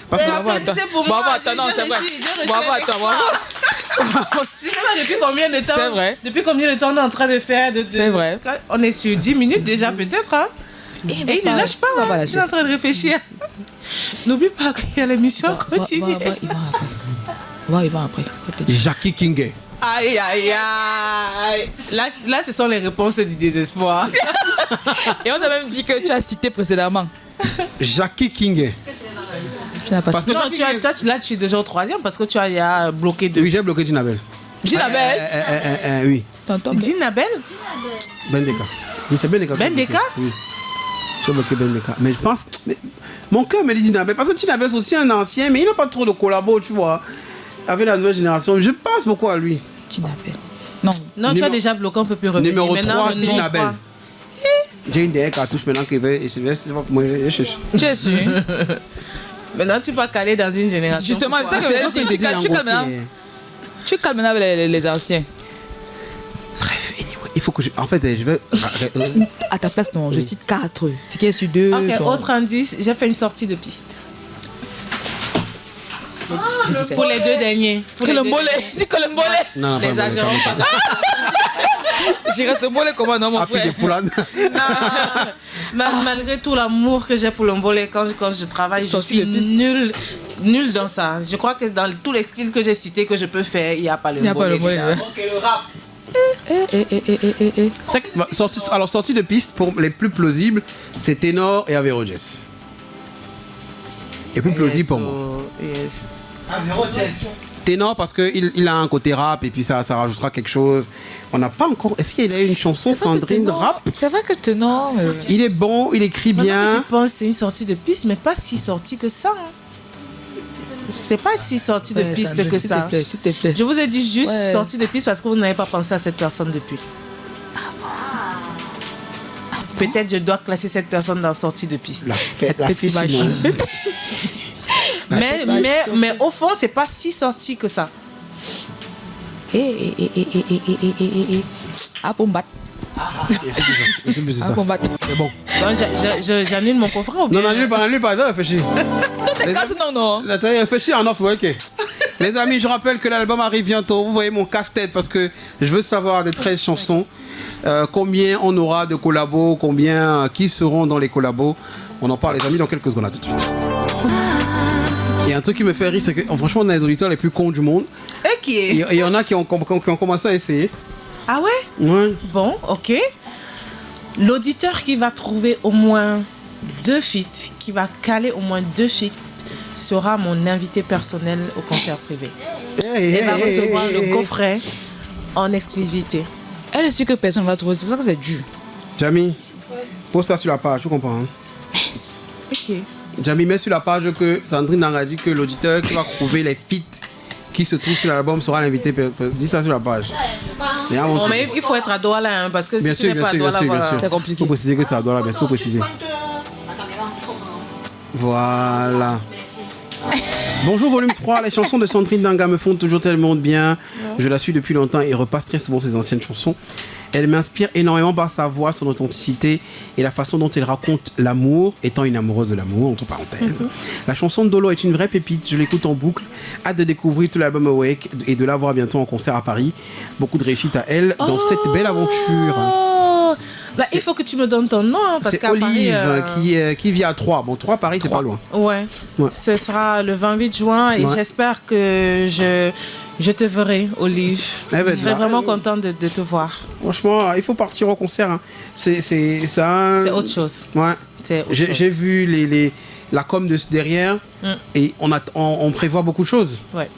Parce que C'est pour moi. Attends, non, c'est vrai. Si c'est pas depuis combien de temps? C'est vrai. Depuis combien de temps on est en train de faire C'est vrai. On est sur 10 minutes déjà peut-être. Hein? Et il ne lâche pas. Hein? Il est en train de réfléchir. N'oublie pas qu'il y a l'émission continue. Il va après. Jackie Kingé. Aïe, aïe, aïe. Là, ce sont les réponses du désespoir. Et on a même dit que tu as cité précédemment. Jackie Kingé. Tu n'as pas Parce que Non, là, tu es déjà au 3e parce que tu as bloqué 2. Oui, j'ai bloqué Dinabel. Dinabel. Oui. Dinabel? Ben Deka. Oui, c'est Ben Deka. Ben Deka? Oui. J'ai bloqué Ben Deka. Mais je pense... Mon cœur me dit Dinabel. Parce que Dinabel, c'est aussi un ancien, mais il n'a pas trop de collabos, tu vois. Avec la nouvelle génération. Je pense beaucoup à lui. Dinabel. Non, tu as déjà bloqué, on ne peut plus revenir. Numéro Maintenant, 3, c'est Dinabel. J'ai une dernière cartouche maintenant qui veut... Et c'est pas comment je cherche. Tu es sûr? Maintenant, tu vas caler dans une génération. Justement, c'est ça que je veux dire. Tu calmes maintenant avec les anciens. Bref, anyway, il faut que je... En fait, je vais... À ta place, non, je cite 4. C'est qui est sur 2. Ok, autre indice, j'ai fait une sortie de piste. Pour les 2 derniers. Colombolé. C'est Colombolé. Non, Les agents. J'y reste le mollet comment, non, mon frère? Malgré tout l'amour que j'ai pour le volet, quand je travaille, je suis nulle dans ça. Je crois que dans tous les styles que j'ai cités que je peux faire, il n'y a pas le volet. Ok, le rap. Alors, sortie de piste pour les plus plausibles, c'est Ténor et Averroges. Et plus plausible pour moi. Yes. Ténor parce qu'il a un côté rap et puis ça rajoutera quelque chose. On n'a pas encore... Est-ce qu'il a une chanson Sandrine rap? C'est vrai que Ténor... Il est bon, il écrit bien. Je pense que c'est une sortie de piste, mais pas si sortie que ça. C'est pas si sortie de piste Sandrine, que ça. S'il te plaît. Je vous ai dit juste sortie de piste parce que vous n'avez pas pensé à cette personne depuis. Peut-être je dois classer cette personne dans sortie de piste. La fille, sinon. Mais au fond, c'est pas si sorti que ça. Ah, pour me battre. C'est ça. C'est bon. J'annule mon coffret ou bien... Non, n'annule pas, réfléchis. Non. Réfléchis en off, ok. Les amis, je rappelle que l'album arrive bientôt. Vous voyez mon casse-tête parce que je veux savoir des 13 chansons. Combien on aura de collabos, qui seront dans les collabos. On en parle, les amis, dans quelques secondes. À tout de suite. Et un truc qui me fait rire, c'est que franchement, on a les auditeurs les plus cons du monde. Ok. Il y en a qui ont commencé à essayer. Ah ouais? Ouais. Bon, ok. L'auditeur qui va trouver au moins 2 feats, qui va caler au moins 2 feats, sera mon invité personnel au concert privé. Elle va recevoir le coffret en exclusivité. Elle est sûre que personne ne va trouver, c'est pour ça que c'est dur. Jamie, pose ça sur la page, tu comprends? Ok. Jamie, mets sur la page que Sandrine a dit que l'auditeur qui va trouver les feats qui se trouvent sur l'album sera l'invité. Dis ça sur la page. Bon, mais il faut être à Douala, hein, parce que bien si sûr, tu n'es pas à Douala, voilà. C'est compliqué. Il faut préciser que c'est à Douala, bien sûr, préciser. Voilà. Bonjour volume 3, les chansons de Sandrine Danga me font toujours tellement de bien. Je la suis depuis longtemps et repasse très souvent ses anciennes chansons. Elle m'inspire énormément par sa voix, son authenticité et la façon dont elle raconte l'amour, étant une amoureuse de l'amour, entre parenthèses. La chanson de Dolo est une vraie pépite, je l'écoute en boucle. Hâte de découvrir tout l'album Awake et de la voir bientôt en concert à Paris. Beaucoup de réussite à elle dans cette belle aventure. Bah, il faut que tu me donnes ton nom, hein, parce c'est qu'à Olive Paris, qui vit à Troyes. Bon, Troyes, Paris, c'est pas loin. Ouais. Ce sera le 28 juin et j'espère que je te verrai, Olive. Je serai vraiment contente de te voir. Franchement, il faut partir au concert. Hein. C'est c'est autre chose. Ouais. J'ai vu la com de derrière et on prévoit beaucoup de choses. Ouais.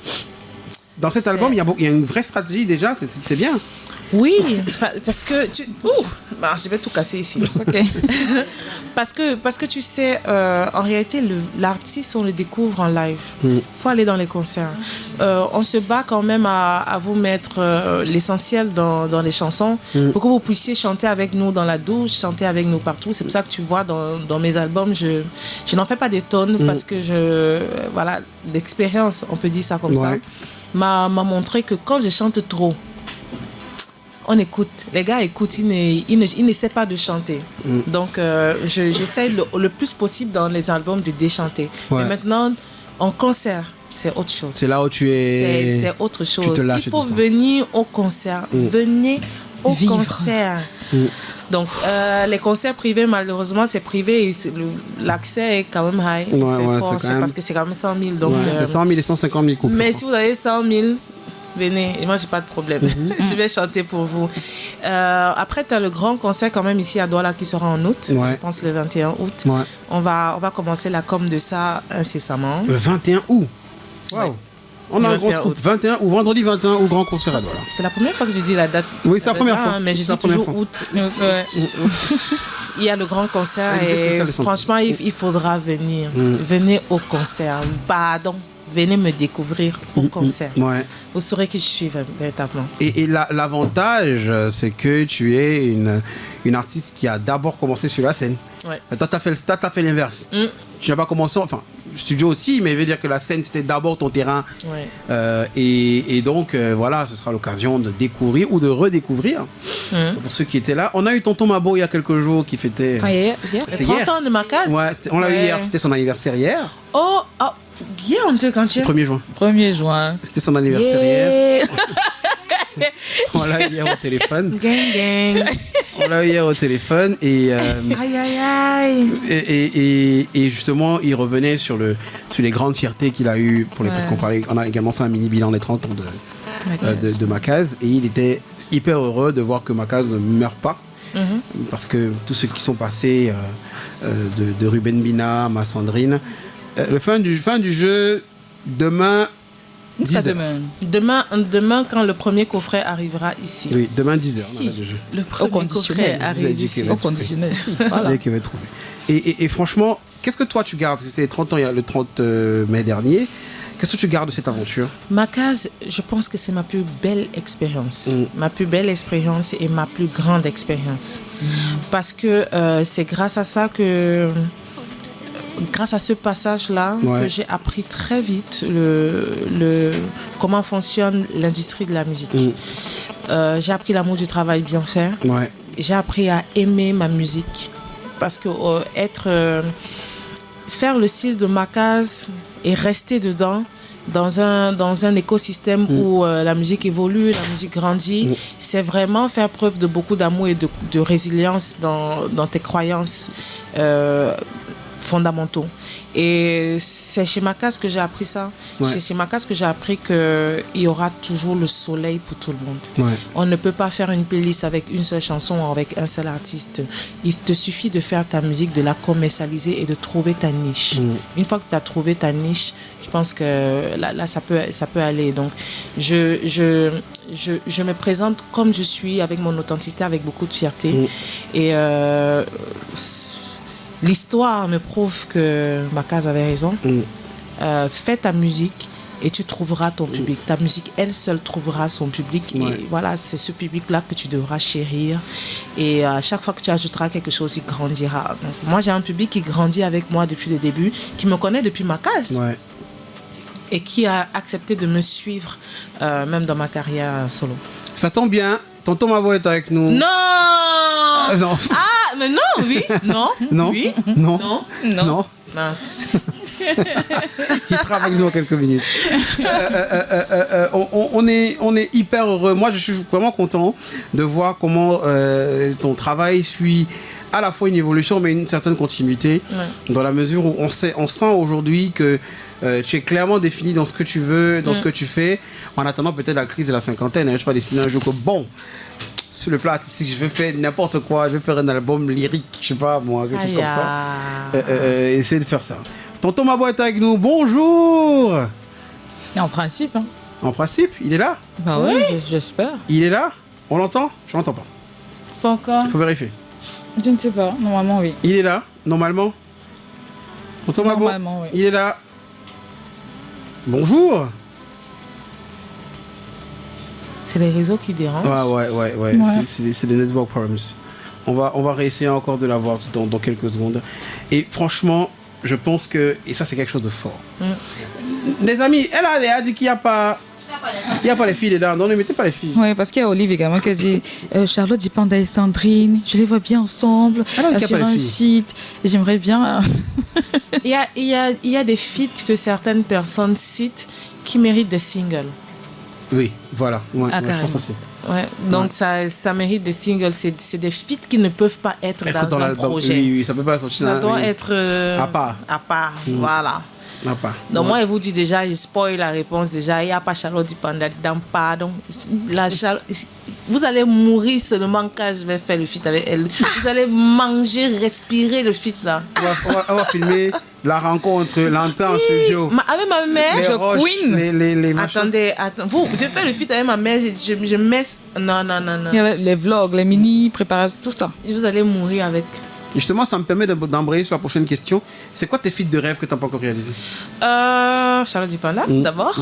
Dans cet album, il y a une vraie stratégie déjà, c'est bien. Oui, parce que je vais tout casser ici. Okay. parce que tu sais, en réalité, l'artiste, on le découvre en live. Faut aller dans les concerts. On se bat quand même à vous mettre l'essentiel dans les chansons pour que vous puissiez chanter avec nous dans la douche, chanter avec nous partout. C'est pour ça que tu vois dans mes albums, je n'en fais pas des tonnes parce que l'expérience, on peut dire ça comme ça, m'a montré que quand je chante trop, on écoute, les gars écoutent, ils n'essaient pas de chanter. Donc j'essaie le plus possible dans les albums de déchanter. Mais maintenant, en concert, c'est autre chose. C'est là où tu es... C'est autre chose. Tu te lâches. Il faut venir au concert. Venez au concert. Donc, les concerts privés, malheureusement, c'est privé et l'accès est quand même high. C'est parce que c'est quand même 100 000. Donc, c'est 100 000 et 150 000 couples. Mais si vous avez 100 000... venez, et moi j'ai pas de problème. Je vais chanter pour vous. Après, tu as le grand concert quand même ici à Douala qui sera en août. Je pense le 21 août. On va commencer la com de ça incessamment. Le 21 août. Wow. On a un grand scoop. 21 août, vendredi 21 août, grand concert à Douala. C'est la première fois que je dis la date. Oui, c'est la première fois. Mais je dis toujours août. Il y a le grand concert et franchement, il faudra venir. Venez au concert. Pardon. Venez me découvrir au concert. Vous saurez qui je suis véritablement. Et l'avantage, c'est que tu es une artiste qui a d'abord commencé sur la scène. Toi, tu as fait l'inverse. Tu n'as pas commencé, enfin, studio aussi, mais il veut dire que la scène, c'était d'abord ton terrain. Et donc, voilà, ce sera l'occasion de découvrir ou de redécouvrir. Pour ceux qui étaient là. On a eu Tonton Mabo il y a quelques jours qui fêtait... C'était 30 ans de ma case. On l'a eu hier, c'était son anniversaire hier. Guillaume, quand tu es 1er juin. 1er juin. C'était son anniversaire hier. On l'a eu hier au téléphone. Gang, gang. On l'a eu hier au téléphone et et justement, il revenait sur les grandes fiertés qu'il a eues parce qu'on a également fait un mini bilan des 30 ans de Macaz et il était hyper heureux de voir que Macaz ne meurt pas. Parce que tous ceux qui sont passés de Ruben Bina, ma Sandrine, le fin du jeu demain. Demain, quand le premier coffret arrivera ici. Oui, demain 10h. Si le premier coffret arrive ici. Au conditionnel, si. Voilà. Et franchement, qu'est-ce que toi tu gardes? Parce que c'était 30 ans, il y a le 30 mai dernier. Qu'est-ce que tu gardes de cette aventure? Macaz, je pense que c'est ma plus belle expérience. Ma plus belle expérience et ma plus grande expérience. Parce que c'est grâce à ça que... Grâce à ce passage-là, que j'ai appris très vite comment fonctionne l'industrie de la musique. J'ai appris l'amour du travail bien fait. j'ai appris à aimer ma musique. Parce que faire le style de Makaz et rester dedans, dans un écosystème où la musique évolue, la musique grandit, c'est vraiment faire preuve de beaucoup d'amour et de résilience dans tes croyances fondamentaux. Et c'est chez Makaz que j'ai appris ça. C'est chez Makaz que j'ai appris qu'il y aura toujours le soleil pour tout le monde. On ne peut pas faire une playlist avec une seule chanson ou avec un seul artiste. Il te suffit de faire ta musique, de la commercialiser et de trouver ta niche. Une fois que tu as trouvé ta niche, je pense que là ça peut aller. Donc je me présente comme je suis, avec mon authenticité, avec beaucoup de fierté. Et l'histoire me prouve que Makaz avait raison. Fais ta musique et tu trouveras ton public. Ta musique, elle seule, trouvera son public. Et voilà, c'est ce public-là que tu devras chérir. Et à chaque fois que tu ajouteras quelque chose, il grandira. Donc, moi, j'ai un public qui grandit avec moi depuis le début, qui me connaît depuis Makaz. Et qui a accepté de me suivre, même dans ma carrière solo. Ça tombe bien. Tonton Mabo est avec nous. Non non. Ah, mais non, oui, non, non, oui, non, non, non, non. Mince. Il sera avec nous dans quelques minutes. On est hyper heureux. Moi, je suis vraiment content de voir comment ton travail suit à la fois une évolution, mais une certaine continuité, dans la mesure où on sent aujourd'hui que tu es clairement défini dans ce que tu veux, dans ce que tu fais, en attendant peut-être la crise de la cinquantaine. Je ne suis pas destiné un jour que, bon, sur le plan artistique, je vais faire n'importe quoi, je vais faire un album lyrique, je sais pas, moi, quelque chose comme ça. Essayer de faire ça. Tonton Mabo est avec nous, bonjour. En principe. Hein. En principe, il est là? Bah oui, j'espère. Il est là? On l'entend? Je l'entends pas. Pas encore. Il faut vérifier. Je ne sais pas, normalement oui. Il est là, normalement? Tonton Mabo, normalement, oui. Il est là. Bonjour. C'est les réseaux qui dérangent. Ouais. C'est des network problems. On va réessayer encore de l'avoir dans quelques secondes. Et franchement, je pense que... Et ça, c'est quelque chose de fort. Les amis, elle a dit qu'il n'y a pas... Il n'y a pas les filles dedans. Non, ne mettez pas les filles. Oui, parce qu'il y a Olive également qui a dit Charlotte Dipanda et Sandrine, je les vois bien ensemble. Alors, il n'y a pas les filles. Et j'aimerais bien... Il y a des feats que certaines personnes citent qui méritent des singles. Oui, voilà. Ouais, Ah, je pense aussi. Ouais, donc ça mérite des singles. C'est des feats qui ne peuvent pas être dans un projet. Oui, ça peut pas sortir. Ça doit être à part. À part, voilà. À part. Donc moi, je vous dis déjà, je spoil la réponse déjà. Il n'y a pas Charlotte Dipanda dedans, pardon. Vous allez mourir seulement quand je vais faire le feat avec elle. Vous allez manger, respirer le feat là. On va filmer la rencontre, l'entente en studio. Avec ma mère, les roches, Queen. les Attendez. Je fais le feat avec ma mère, je mets... Non. Il y avait les vlogs, les mini préparations, tout ça. Vous allez mourir avec... Justement, ça me permet d'embrayer sur la prochaine question. C'est quoi tes feats de rêve que tu n'as pas encore réalisé? Charlotte Dipanda, d'abord.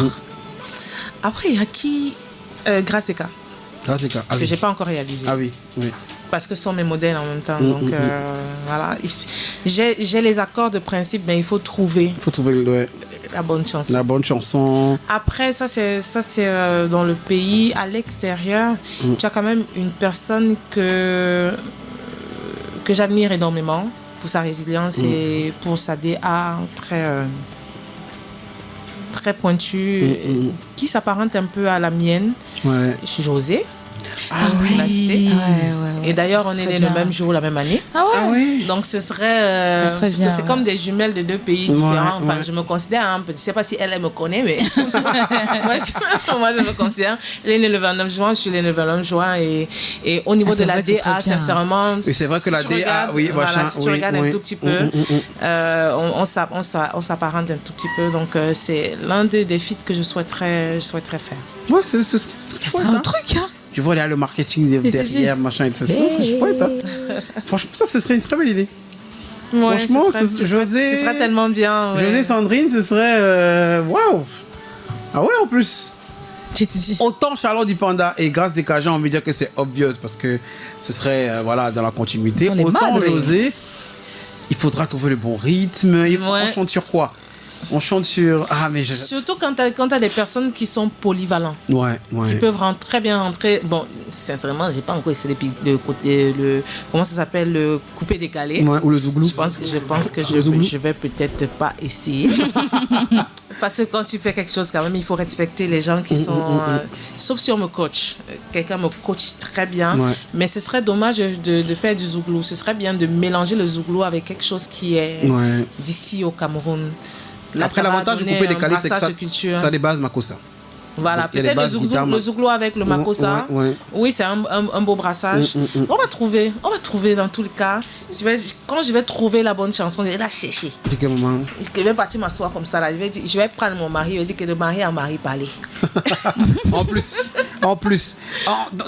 Après, il y a qui? Grâce Eka. Grâce Eka. Que je n'ai pas encore réalisé. Ah oui. Parce que ce sont mes modèles en même temps. Donc, voilà. J'ai les accords de principe, mais il faut trouver... la bonne chanson. La bonne chanson. Après, ça c'est dans le pays. À l'extérieur, tu as quand même une personne que j'admire énormément pour sa résilience et pour sa DA très pointue, qui s'apparente un peu à la mienne. Je suis José. Ah oui. Et d'ailleurs, on est nés le même jour, la même année. Ah ouais. Donc, ce serait bien, c'est comme des jumelles de deux pays différents. Enfin, je me considère un peu. Je ne sais pas si elle me connaît, mais moi, je me considère. Elle est née le 29 juin, je suis née le 29 juin. Et au niveau de la DA, sincèrement. Et c'est vrai que la DA, si tu regardes un tout petit peu, on s'apparente un tout petit peu. Donc, c'est l'un des feats que je souhaiterais faire. Ouais, c'est un truc, hein. Tu vois, il y a le marketing derrière, machin et tout ça. C'est chouette, hein. Franchement, ça, ce serait une très belle idée. Ouais, franchement, ce serait tellement bien. Ouais. José Sandrine, ce serait... Waouh. Ah ouais, en plus. Autant Charlotte Dipanda et Grâce Eka, j'ai envie de dire que c'est obvious parce que ce serait dans la continuité. Autant José, il faudra trouver le bon rythme. On chante sur quoi? On chante sur... Ah, mais surtout quand t'as des personnes qui sont polyvalentes. Ouais. Qui peuvent très bien rentrer. Bon, sincèrement, j'ai pas encore essayé le côté... comment ça s'appelle? Le coupé-décalé. Ouais, ou le zouglou. Je pense que je vais peut-être pas essayer. Parce que quand tu fais quelque chose, quand même, il faut respecter les gens qui sont... sauf si on me coach. Quelqu'un me coach très bien. Ouais. Mais ce serait dommage de faire du zouglou. Ce serait bien de mélanger le zouglou avec quelque chose qui est d'ici au Cameroun. Là, après, l'avantage du coupé-décalé, c'est que ça débase Makossa. Voilà, peut-être le zouglou avec le Makossa. Oui, c'est un beau brassage. On va trouver dans tous les cas. Quand je vais trouver la bonne chanson, je vais la chercher. Je vais partir m'asseoir comme ça. Là. Je vais prendre mon mari, je vais dire que le mari a mari parler. En plus.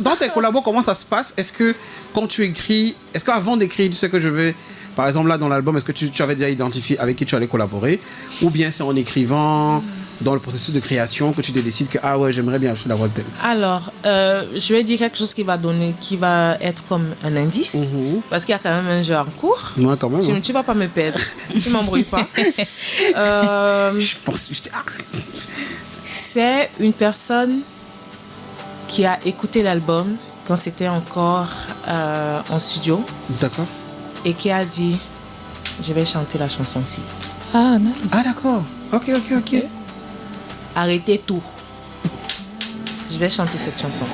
Dans tes collabos, comment ça se passe? Est-ce que quand tu écris, est-ce qu'avant d'écrire, tu sais que je vais... Par exemple, là, dans l'album, est-ce que tu avais déjà identifié avec qui tu allais collaborer? Ou bien c'est en écrivant, dans le processus de création, que tu te décides que, ah ouais, j'aimerais bien acheter la voix de tel? Alors, je vais dire quelque chose qui va être comme un indice, parce qu'il y a quand même un jeu en cours. Ouais, quand même. Tu vas pas me perdre. Tu m'embrouilles pas. Je pense que c'est une personne qui a écouté l'album quand c'était encore en studio. D'accord. Et qui a dit, je vais chanter la chanson-ci. Ah, nice. Ah, d'accord. Ok. Arrêtez tout. Je vais chanter cette chanson.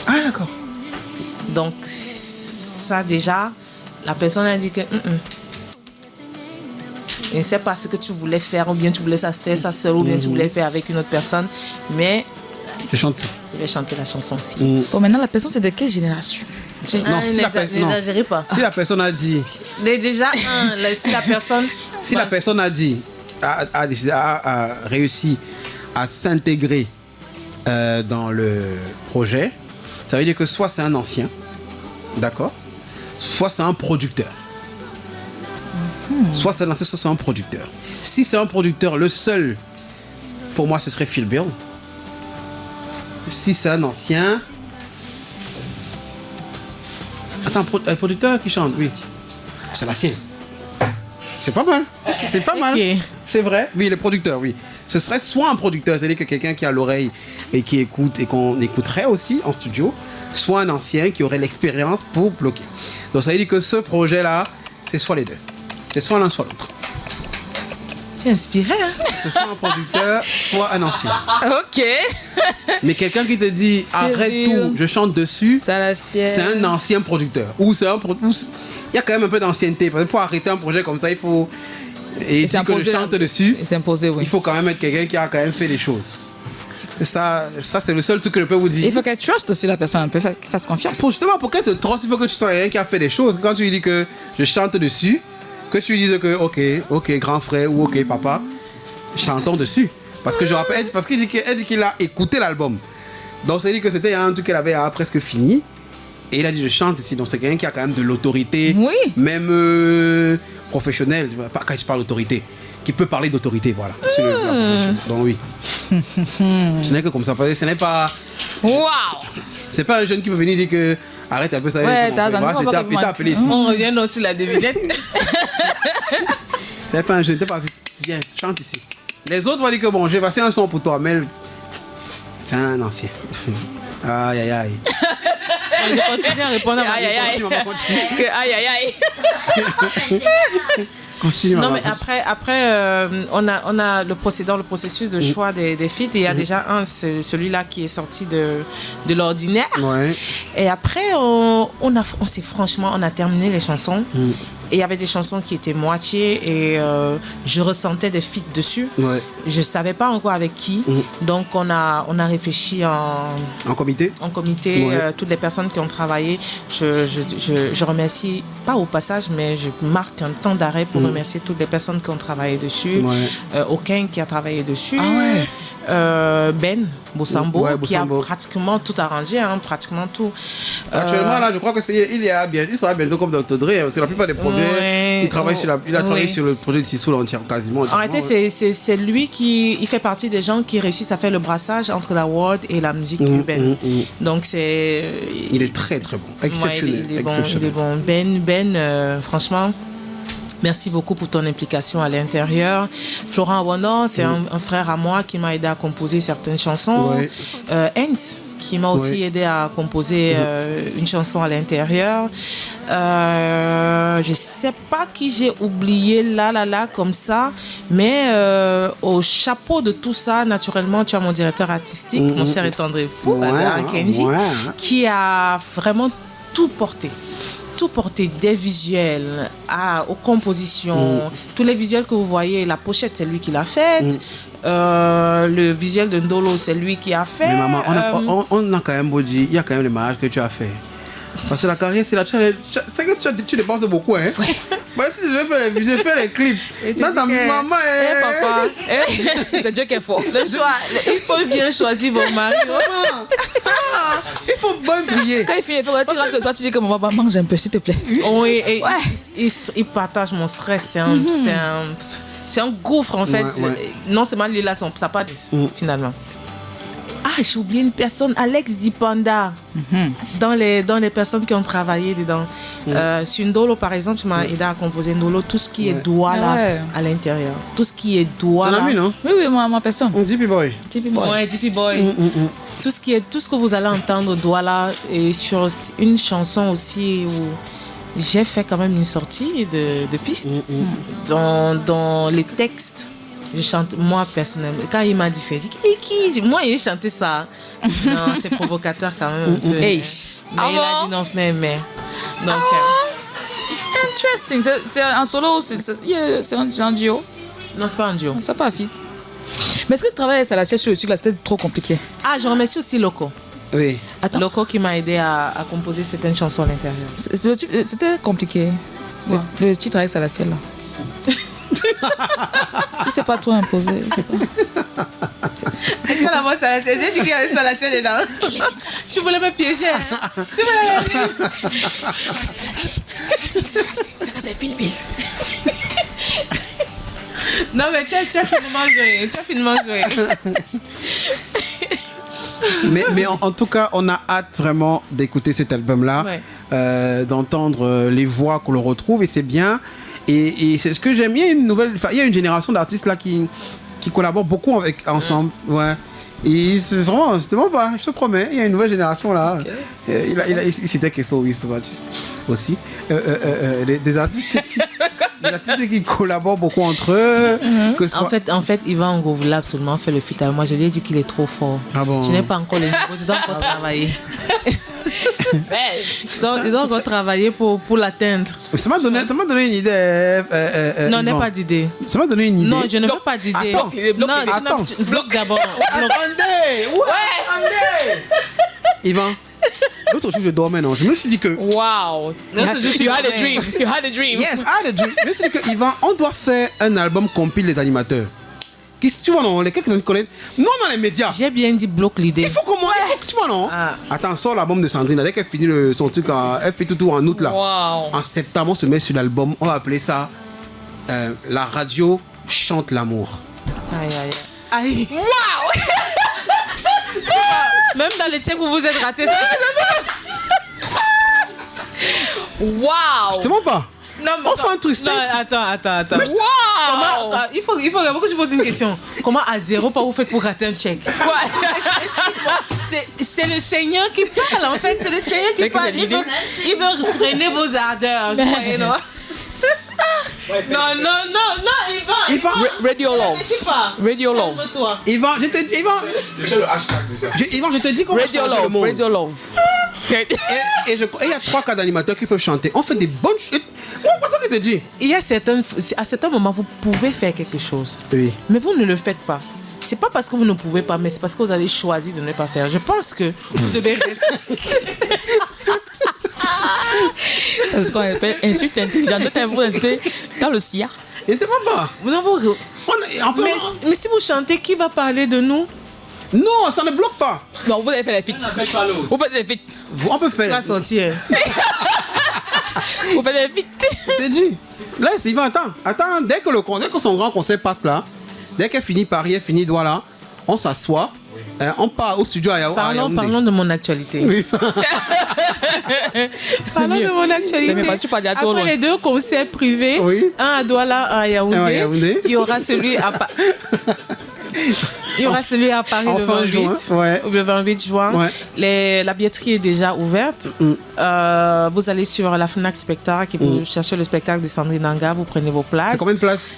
Ah, d'accord. Donc, ça déjà, la personne a dit que... Je ne sais pas ce que tu voulais faire, ou bien tu voulais faire ça seul, ou bien tu voulais faire avec une autre personne, mais... Je vais chanter la chanson-ci. Bon, maintenant, la personne, c'est de quelle génération? Non, n'exagérez pas. Si la personne a dit... Déjà, si la personne... Si la personne a dit, a réussi à s'intégrer dans le projet, ça veut dire que soit c'est un ancien, d'accord, soit c'est un producteur. Soit c'est un ancien, soit c'est un producteur. Si c'est un producteur, le seul, pour moi, ce serait Phil Bill. Si c'est un ancien... Attends, un producteur qui chante, oui. C'est la sienne. C'est pas mal. C'est pas mal. C'est vrai. Oui, le producteur, oui. Ce serait soit un producteur, c'est-à-dire que quelqu'un qui a l'oreille et qui écoute et qu'on écouterait aussi en studio, soit un ancien qui aurait l'expérience pour bloquer. Donc ça veut dire que ce projet-là, c'est soit les deux. C'est soit l'un, soit l'autre. Tu es inspiré, hein? C'est soit un producteur, soit un ancien. Ok. Mais quelqu'un qui te dit arrête tout, je chante dessus, c'est un ancien producteur. Ou c'est un il y a quand même un peu d'ancienneté. Parce que pour arrêter un projet comme ça, il faut. Et dire que je chante dessus, il faut quand même être quelqu'un qui a quand même fait des choses. Et ça c'est le seul truc que je peux vous dire. Il faut qu'elle trust aussi la personne, un peu, fasse confiance. Justement, pour qu'elle te trust, il faut que tu sois quelqu'un qui a fait des choses. Quand tu lui dis que je chante dessus, que tu lui dises que ok, grand frère ou ok, papa, chantons dessus. Parce que je rappelle, parce qu'il dit qu'il a écouté l'album. Donc, c'est dit que c'était un truc qu'elle avait presque fini. Et il a dit je chante ici. Donc, c'est quelqu'un qui a quand même de l'autorité. Oui. Même professionnelle. Pas quand je parle d'autorité. Qui peut parler d'autorité, voilà. C'est la profession. Donc, oui. Ce n'est que comme ça. Ce n'est pas. Waouh! C'est pas un jeune qui peut venir dire que. Arrête un peu ça. Ouais, c'est appelé ici. On revient aussi la devinette. C'est pas un jeune. T'es pas. Viens, chante ici. Les autres vont dire que bon, j'ai passé un son pour toi, mais c'est un ancien. Aïe, aïe, aïe. Je continue à répondre à ma Continue. Non, mais après on a le processus de choix des feats. Il y a déjà celui-là qui est sorti de l'ordinaire. Ouais. Et après, on a terminé les chansons. Et il y avait des chansons qui étaient moitié et je ressentais des feats dessus. Ouais. Je ne savais pas encore avec qui. Donc, on a réfléchi en comité. En comité, ouais. Toutes les personnes qui ont travaillé. Je remercie, pas au passage, mais je marque un temps d'arrêt pour remercier toutes les personnes qui ont travaillé dessus. Ouais. Aucun qui a travaillé dessus. Ah ouais. Ben Bossambo, qui a pratiquement tout arrangé, pratiquement tout. Actuellement, là, je crois que il sera bientôt comme Dr. Dre, parce que la plupart des projets, il a travaillé sur le projet de Sissou quasiment. En réalité, c'est lui il fait partie des gens qui réussissent à faire le brassage entre la world et la musique urbaine. Donc il est très très bon, exceptionnel. Il est bon. Ben, franchement, Merci beaucoup pour ton implication à l'intérieur. Florent Awandon, c'est un frère à moi qui m'a aidé à composer certaines chansons. Oui. Hens, qui m'a aussi aidé à composer une chanson à l'intérieur. Je sais pas qui j'ai oublié là comme ça, mais au chapeau de tout ça, naturellement, tu as mon directeur artistique, mon cher et tendre époux, Kenji, qui a vraiment tout porté, des visuels aux compositions, tous les visuels que vous voyez, la pochette c'est lui qui l'a faite, le visuel de Ndolo c'est lui qui a fait. Mais maman, on a quand même beau dire, il y a quand même le mariage que tu as fait. Parce que la carrière, c'est c'est que tu dépenses beaucoup, hein. Ouais. Bah, si je fais les clips. Non, ta maman est. Papa, c'est Dieu qui est fort. Le choix, il faut bien choisir vos maris. Il faut bien briller. Quand il finit, tu rentres le soir, tu dis que mon papa mange un peu, s'il te plaît. Oui, et il partage mon stress. C'est un gouffre, en fait. Non seulement lui, là, ça part finalement. Ah, j'ai oublié une personne, Alex Dipanda, dans les personnes qui ont travaillé dedans. Sur Ndolo, par exemple, tu m'as aidé à composer Ndolo, tout ce qui est Douala à l'intérieur. Tout ce qui est Douala. T'en as vu, non? Oui, ma personne. Dippy Boy. Ouais, Dippy Boy. Tout ce que vous allez entendre Douala, et sur une chanson aussi où j'ai fait quand même une sortie de piste. Dans les textes. Je chante, moi personnellement, quand il m'a dit ça, j'ai dit, moi il chanté ça. Non, c'est provocateur quand même un peu. Mais il a dit non, mais. Donc, interesting. C'est un solo, c'est un duo. Non, c'est pas un duo. C'est pas un feat. Mais est-ce que tu travailles à la siège sur le truc là, c'était trop compliqué? Ah, je remercie aussi Loco. Oui. Attends. Loco qui m'a aidé à composer certaines chansons à l'intérieur. C'était compliqué. Le titre avec Salatiel là. Il s'est pas trop imposé. C'est la voix Salatiel. J'ai dit qu'il y avait Salatiel dedans. Tu voulais me piéger. Tu voulais c'est que c'est filmé. Non, mais tu as finement joué. Mais en tout cas, on a hâte vraiment d'écouter cet album-là, d'entendre les voix qu'on le retrouve, et c'est bien. Et c'est ce que j'aime. Il y a une génération d'artistes là qui collaborent beaucoup ensemble. Ouais. Et c'est vraiment pas, je te promets, il y a une nouvelle génération là. Okay. Il citait Kesso, oui, ces artistes aussi. Des artistes qui collaborent beaucoup entre eux. En fait, Yvan Ngouvla a absolument fait le feat avec moi. Je lui ai dit qu'il est trop fort. Ah bon? Je n'ai pas encore les niveaux, je dois encore travailler. Je dois encore travailler pour l'atteindre. Ça m'a donné une idée. Non, n'ai pas d'idée. Ça m'a donné une idée. Non, je ne veux pas d'idée. Attends. Bloque d'abord. Attendez. Yvan, l'autre jour je dormais, non? Je me suis dit que... Wow. You had a dream. Yes, I had a dream. Je me suis dit que Yvan, on doit faire un album compile les animateurs. Tu vois, non, les quelques uns connaissent. Non, dans les médias. J'ai bien dit bloque l'idée. Il faut que moi, tu vois, non? Attends, sort l'album de Sandrine. Dès qu'elle finit son truc, elle fait tout en août là. Wow. En septembre, on se met sur l'album. On va appeler ça La radio chante l'amour. Aïe. Waouh. Même dans les checks, vous vous êtes ratés. Waouh. Je te mens pas. Non, on fait un truc. Non, attends. Wow. Il faut que je pose une question. Comment à zéro, pas vous faites pour rater un check? C'est le Seigneur qui parle, en fait. C'est le Seigneur qui parle. Il veut freiner vos ardeurs. Vous voyez, non? Yvan. Radio Love. Radio Love. Yvan, je te dis. Yvan, je te dis qu'on va changer le monde. Radio Love. Et il y a 3 cas d'animateurs qui peuvent chanter. On fait des bonnes choses. Moi, c'est ce que je te dis. Il y a à certains moments, vous pouvez faire quelque chose. Oui. Mais vous ne le faites pas. C'est pas parce que vous ne pouvez pas, mais c'est parce que vous avez choisi de ne pas faire. Je pense que vous devez rester. C'est ce qu'on appelle insulte intelligente. Vous insultez dans le sillard. Il ne te ment pas. Mais si vous chantez, qui va parler de nous? Non, ça ne bloque pas. Non, vous allez faire les feats. Vous faites les feats. On peut faire. Pas sortir. Vous faites les feats. Je te dis. Là, c'est Yvan, attends. Dès que son grand concert passe là, dès qu'elle finit Paris, elle finit Douala, on s'assoit, On part au studio à Yaoundé. Parlons de mon actualité. Oui. Parlons de mon actualité. Après les 2 concerts privés, un à Douala, un à Yaoundé, il y aura celui à Paris le 28 juin. Ouais. La billetterie est déjà ouverte. Vous allez sur la Fnac Spectacle et vous cherchez le spectacle de Sandrine Nanga, vous prenez vos places. C'est combien de places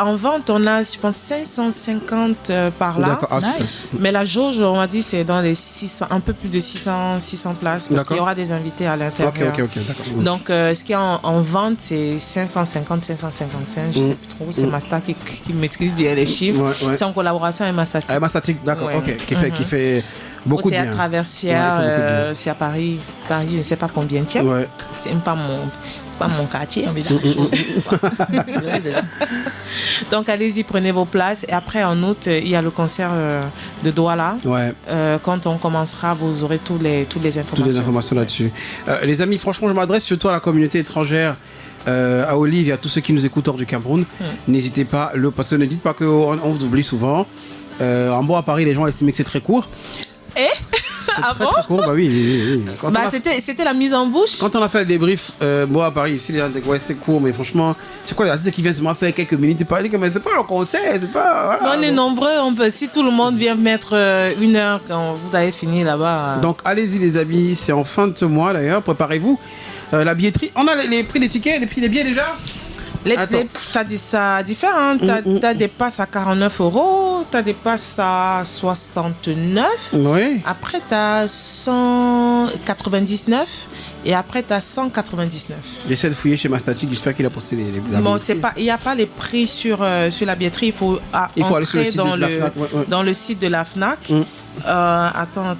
en vente, on a, je pense, 550 par là. Nice. Mais la jauge, on m'a dit, c'est dans les 600, un peu plus de 600 places, parce qu'il y aura des invités à l'intérieur. Ok, d'accord. Donc, ce qui est en vente, c'est 550, 555, je ne sais plus trop. C'est Masta qui maîtrise bien les chiffres. Ouais. C'est en collaboration avec Mastatic. Avec Mastatic, d'accord, ok. Qui fait beaucoup de bien. Au Théâtre Traversière, c'est à Paris, je ne sais pas combien de tiens. Ouais. C'est même pas mon quartier. Donc allez-y, prenez vos places. Et après, en août, il y a le concert de Douala. Ouais. Quand on commencera, vous aurez toutes les informations. Toutes les informations là-dessus. Les amis, franchement, je m'adresse surtout à la communauté étrangère, à Olive et à tous ceux qui nous écoutent hors du Cameroun. N'hésitez pas, parce que ne dites pas qu'on vous oublie souvent. En bas à Paris, les gens estiment que c'est très court. Ah bon? Très court, bah oui. C'était la mise en bouche. Quand on a fait le débrief, moi à Paris, ici, les gens disent ouais, c'est court, mais franchement, c'est quoi les artistes qui viennent seulement faire quelques minutes et parler, mais c'est pas le concert, c'est pas. Voilà. On est nombreux, si tout le monde vient mettre 1 heure quand vous avez fini là-bas. Donc allez-y les amis, c'est en fin de ce mois d'ailleurs, préparez-vous. La billetterie, on a les prix des tickets, les prix des billets déjà? Ça diffère, hein. T'as des passes à 49 €, t'as des passes à 69. Oui. Après, t'as 199 et après, t'as 199. J'essaie de fouiller chez Mastatic, j'espère qu'il a posté les bon, il n'y a pas les prix sur la billetterie, il faut entrer dans le site de la Fnac. Attends.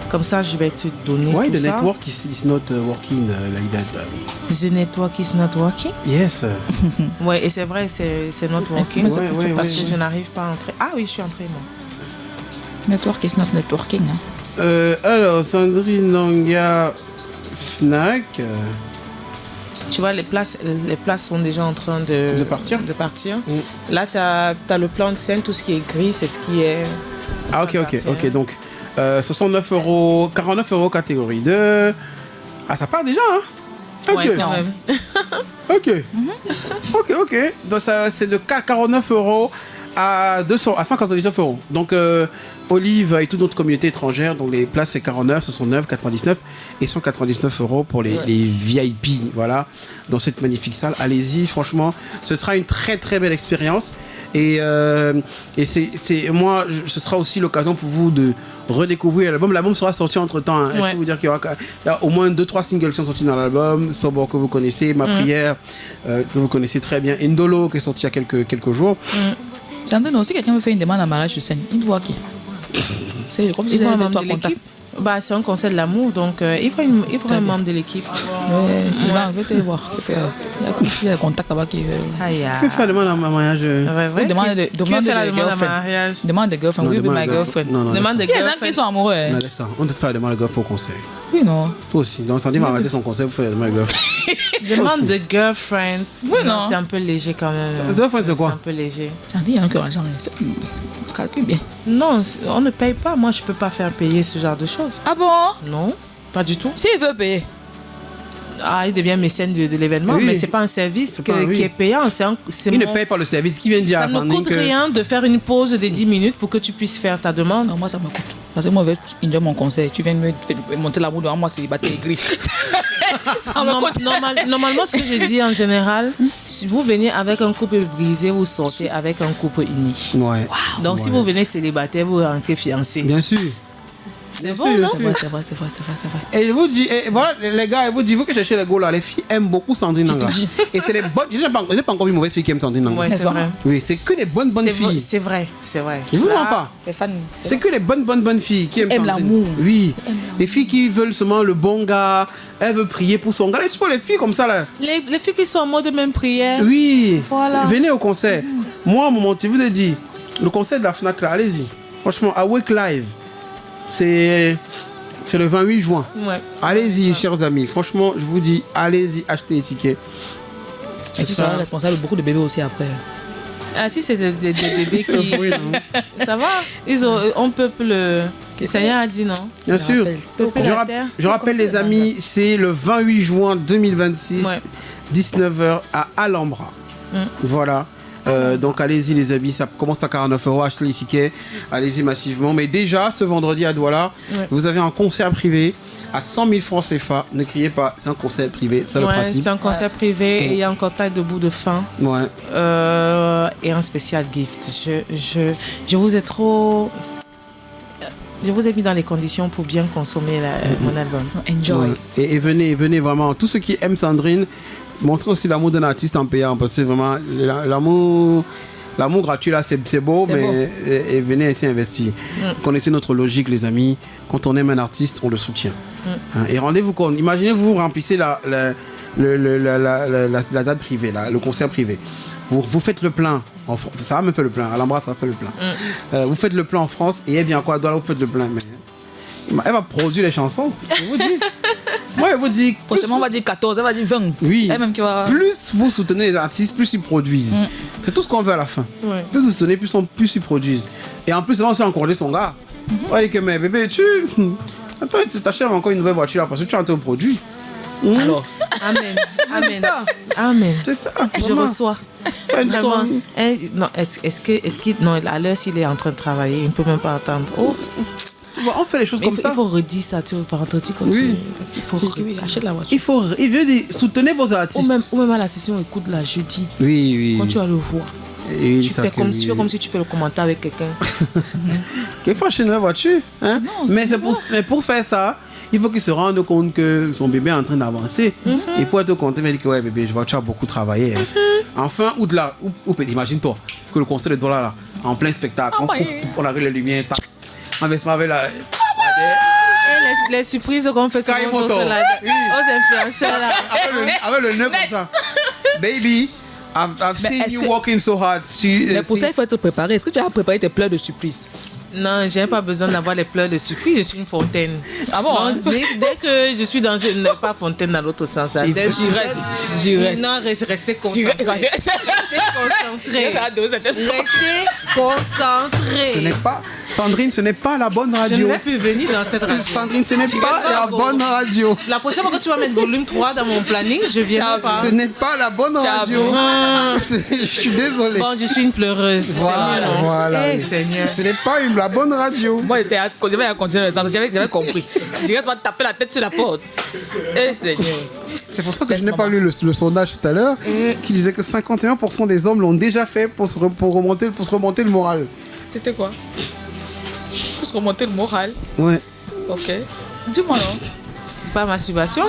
Comme ça, je vais te donner tout the ça. network is not working like that. The network is not working? Yes. Oui, et c'est vrai, c'est not working. Parce que je n'arrive pas à entrer. Ah oui, je suis entrée, moi. Network is not networking. Alors, Sandrine Nanga, Fnac. Tu vois, les places sont déjà en train de partir. Là, tu as le plan de scène, tout ce qui est gris, c'est ce qui est... Ah, ok. Donc, 69 €, 49 € catégorie 2. Ah, ça part déjà, hein? Ok. Ouais, quand même. Ok. Donc, ça, c'est de 49 € à 199 €. Donc, Olive et toute notre communauté étrangère, donc les places c'est 49, 69, 99 et 199 € pour les VIP, voilà, dans cette magnifique salle. Allez-y, franchement, ce sera une très très belle expérience. Et ce sera aussi l'occasion pour vous de redécouvrir l'album. L'album sera sorti entre temps. Je peux vous dire qu'il y a au moins 2-3 singles qui sont sortis dans l'album. Sobo que vous connaissez, Ma Prière que vous connaissez très bien, Indolo qui est sorti il y a quelques jours. C'est un aussi quelqu'un me fait une demande en mariage sur scène. Il voit qui? C'est comme si il faut un membre de l'équipe. C'est un concert de l'amour, donc il faut un membre de l'équipe. Il va te voir. Il y a le contact là-bas qui veut. Tu peux faire demande à mariage. Demande de girlfriend. Demande de girlfriend. Oui, my girlfriend. Demande de girlfriend. Il y a des gens qui sont amoureux. On te fait la demande de girlfriend au concert. Oui, non. Toi aussi. Donc, Sandy m'a arrêté son concert pour faire la demande de girlfriend. Demande de girlfriend. Oui, non. C'est un peu léger quand même. Girlfriend, c'est quoi? C'est un peu léger. Sandy, il y a un cœur argent. Calcule bien. Non, on ne paye pas. Moi, je ne peux pas faire payer ce genre de choses. Ah bon? Non, pas du tout. S'il veut payer. Il devient mécène de l'événement, mais ce n'est pas un service qui est payant. Il ne paye pas le service. Qui vient dire ça ne coûte rien de faire une pause de 10 minutes pour que tu puisses faire ta demande. Non, moi, ça me coûte. Parce que moi, je veux enjoy mon concert. Tu viens me monter la boue devant moi, c'est battu gris. Normalement, ce que je dis en général, si vous venez avec un couple brisé, vous sortez avec un couple uni. Ouais. Wow. Donc, si vous venez célibataire, vous rentrez fiancé. Bien sûr. C'est bon, non? C'est vrai. Et je vous dis, voilà, les gars, je vous dis, vous que cherchez les go là, les filles aiment beaucoup Sandrine Nanga. Et c'est les bonnes. Je n'ai pas encore vu une mauvaise fille qui aime Sandrine Nanga. Ouais, c'est vrai. Oui, c'est que les bonnes filles. C'est vrai. Je vous mens pas. C'est que les bonnes filles qui aiment l'amour. Oui. Les filles qui veulent seulement le bon gars. Elles veulent prier pour son gars. Tu vois les filles comme ça là. Les filles qui sont en mode même prière. Oui. Voilà. Venez au concert. Moi, à un moment, je vous ai dit, le concert de la Fnac là, allez-y. Franchement, Awake Live. C'est le 28 juin. Ouais. Allez-y, chers amis. Franchement, je vous dis, allez-y, achetez les tickets. Et tu seras responsable de beaucoup de bébés aussi après. Ah, si c'est des bébés qui... Ça va. On peuple... Le Seigneur a dit non. Bien sûr. Je rappelle les amis, c'est le 28 juin 2026, 19h à Alhambra. Voilà. Donc allez-y les amis, ça commence à 49 €, achetez les tickets, allez-y massivement. Mais déjà, ce vendredi à Douala, vous avez un concert privé à 100 000 francs CFA. Ne criez pas, c'est un concert privé, c'est le principe. C'est un concert privé et il y a un contact de bout de fin. Et un spécial gift. Je vous ai trop... Je vous ai mis dans les conditions pour bien consommer mon album. Enjoy. Et venez vraiment. Tous ceux qui aiment Sandrine, montrez aussi l'amour d'un artiste en payant. Parce que vraiment, l'amour gratuit là, c'est beau, mais et venez ici investir. Connaissez notre logique, les amis. Quand on aime un artiste, on le soutient. Et rendez-vous compte. Imaginez-vous, vous remplissez la date privée, le concert privé. Vous faites le plein. Ça va me faire le plein. Alhambra, ça va faire le plein. Vous faites le plein en France et bien quoi, Douala, vous faites le plein. Mais elle va produire les chansons. Je vous dis. Moi, elle vous dit. Prochainement, on va dire 14, elle va dire 20. Oui. Elle-même qui va... Plus vous soutenez les artistes, plus ils produisent. C'est tout ce qu'on veut à la fin. Plus vous soutenez, plus ils produisent. Et en plus, là, on s'est encouragé son gars. On dit que, mais bébé, attends, tu t'achètes encore une nouvelle voiture là parce que tu as un tel produit. Alors, Amen. C'est ça. Je reçois. Vraiment. Non, non, à l'heure s'il est en train de travailler, il ne peut même pas attendre. Oh. On fait les choses comme ça. Il faut redire ça, tu vois, vendredi quand oui. Il faut achète la voiture. Il veut dire, soutenez vos artistes. Ou même à la session, écoute là, jeudi. Oui. Quand tu vas le voir. Tu fais comme si tu fais le commentaire avec quelqu'un. Il faut acheter une voiture. Hein? Non, mais pour faire ça, il faut qu'il se rende compte que son bébé est en train d'avancer. Et pour être content, il dit que ouais bébé, je vois que tu as beaucoup travaillé. Enfin, imagine-toi que le concert de Douala là, en plein spectacle, on avait les lumières, investissement avec les surprises qu'on fait aux influenceurs là. Avec le nœud comme ça. Baby, I've seen you working so hard. Mais pour ça, il faut être préparé. Est-ce que tu as préparé tes pleurs de surprise? Non, j'ai pas besoin d'avoir les pleurs de surprise. Je suis une fontaine. Ah bon? Non, dès que je suis dans une... Pas fontaine dans l'autre sens. J'y reste. Non, restez concentré. Restez concentré. Ce n'est pas... Sandrine, ce n'est pas la bonne radio. Je ne vais plus venir dans cette radio. Sandrine, ce n'est pas la bonne radio. La prochaine fois que tu vas mettre volume 3 dans mon planning, je viens pas. Ce n'est pas la bonne radio. Je suis désolé. Bon, je suis une pleureuse. Voilà. Hey, Seigneur. Ce n'est pas la bonne radio. Moi, j'avais continué, j'avais compris. Je reste pas taper la tête sur la porte. Eh, Seigneur. C'est pour ça que je n'ai pas lu le sondage tout à l'heure qui disait que 51% des hommes l'ont déjà fait pour se remonter le moral. C'était quoi? Pour se remonter le moral? Ouais. Ok. Dis-moi non. C'est pas masturbation?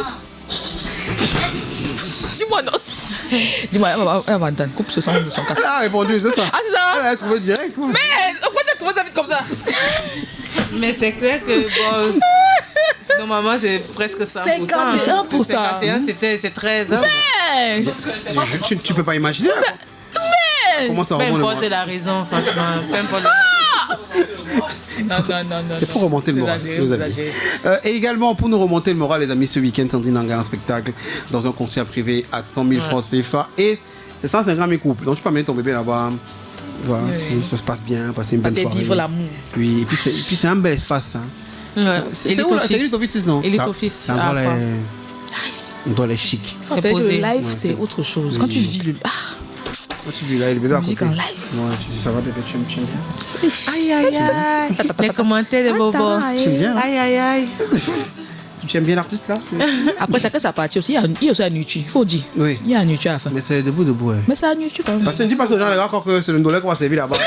Dis-moi non. Dis-moi, elle va entendre. Coupe ce son de son casque. Elle a répondu, c'est ça. Ah, c'est ça? Elle a trouvé direct. Ouais. Mais pourquoi tu as trouvé ça vite comme ça? Mais c'est clair que bon, normalement c'est presque 100%. 51%. 51, c'est 13. Mais tu peux pas imaginer. Mais comment ça peu remonte importe la raison, franchement. Peu importe. Non. C'est pour remonter le moral. Et également, pour nous remonter le moral, les amis, ce week-end, Sandrine a un spectacle dans un concert privé à 100 000 francs CFA. Et c'est 150 000 couples. Donc, tu peux amener ton bébé là-bas. Voilà, ça se passe bien, passer une bonne soirée. Vivre l'amour. Oui, et puis c'est un bel espace. Ouais. C'est Elite Office, non? Elite Office. C'est un doit les chic. Le live, c'est autre chose. Quand tu vis le... Quand tu vis là, le bébé à côté. Musique en live. Ouais, ça va, bébé, tu aimes bien. Aïe. Les commentaires de Bobo. Tu aimes bien. Aïe. Tu aimes bien l'artiste là? Après, chacun sa partie aussi. Il y a aussi un YouTube. Il faut dire. Oui. Il y a un YouTube à la fin. Mais c'est debout, ouais. Mais c'est un YouTube quand même. Parce que ne dis pas aux gens, les gars, que c'est le dollar qu'on va servir là-bas.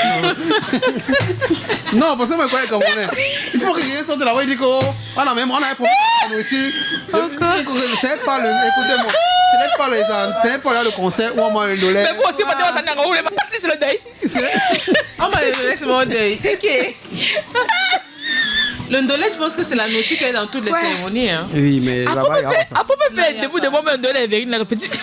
Non, parce que mes collègues comprenez. Il faut que quelqu'un sorte de là-bas et dit qu'on a un problème de la nourriture. C'est pas le. Écoutez-moi. Ce n'est pas là le concert où on mange le dollar. Mais vous aussi, maintenant, ça n'a pas si c'est le deuil. On va laisser mon deuil. Ok. Le ndolé, je pense que c'est la nourriture qui est dans toutes les cérémonies. Hein. Oui, mais là-bas, il y a pas ça. Après, on peut faire debout de moi, mais un ndolé est venu, la petite.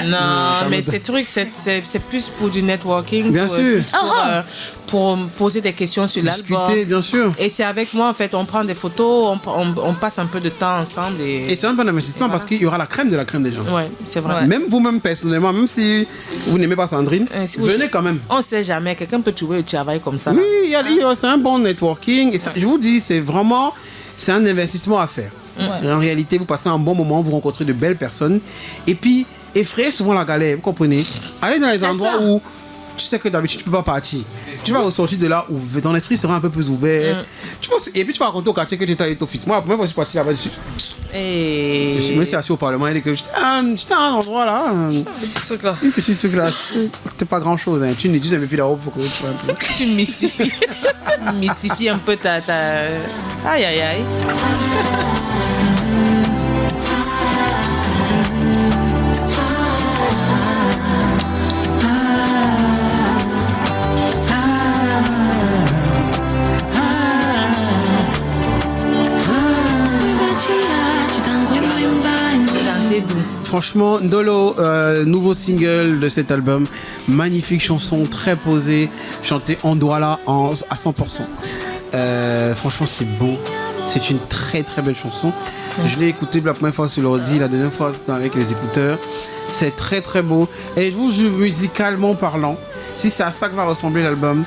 Non, mais ces trucs, c'est plus pour du networking. Bien sûr. Pour poser des questions sur l'album. Discuter, bien sûr. Et c'est avec moi, en fait, on prend des photos, on passe un peu de temps ensemble. Et c'est un bon investissement parce qu'il y aura la crème de la crème des gens. Ouais, c'est vrai. Ouais. Même vous-même, personnellement, même si vous n'aimez pas Sandrine, venez quand même. On ne sait jamais, quelqu'un peut trouver le travail comme ça. Oui, c'est un bon networking. Et ça, je vous dis, c'est un investissement à faire. Ouais. En réalité, vous passez un bon moment, vous rencontrez de belles personnes. Et puis, effrayez souvent la galère, vous comprenez? Allez dans les endroits où tu sais que d'habitude tu peux pas partir. Tu vas ressortir de là où ton esprit sera un peu plus ouvert. Et puis tu vas raconter au quartier que tu étais avec ton fils. Moi, quand je suis parti là-bas, je me suis assis au Parlement et que j'étais à un endroit là. Un petit truc là. C'était pas grand chose. Hein. Tu me dis, ça me fait la robe pour que tu vois un peu. Tu mystifies un peu ta. Aïe aïe aïe. Franchement, Ndolo, nouveau single de cet album, magnifique chanson, très posée, chantée en Douala à 100%. Franchement, c'est beau, c'est une très très belle chanson. Je l'ai écoutée la première fois sur l'ordi, la deuxième fois avec les écouteurs. C'est très très beau. Et je vous jure, musicalement parlant, si c'est à ça que va ressembler l'album,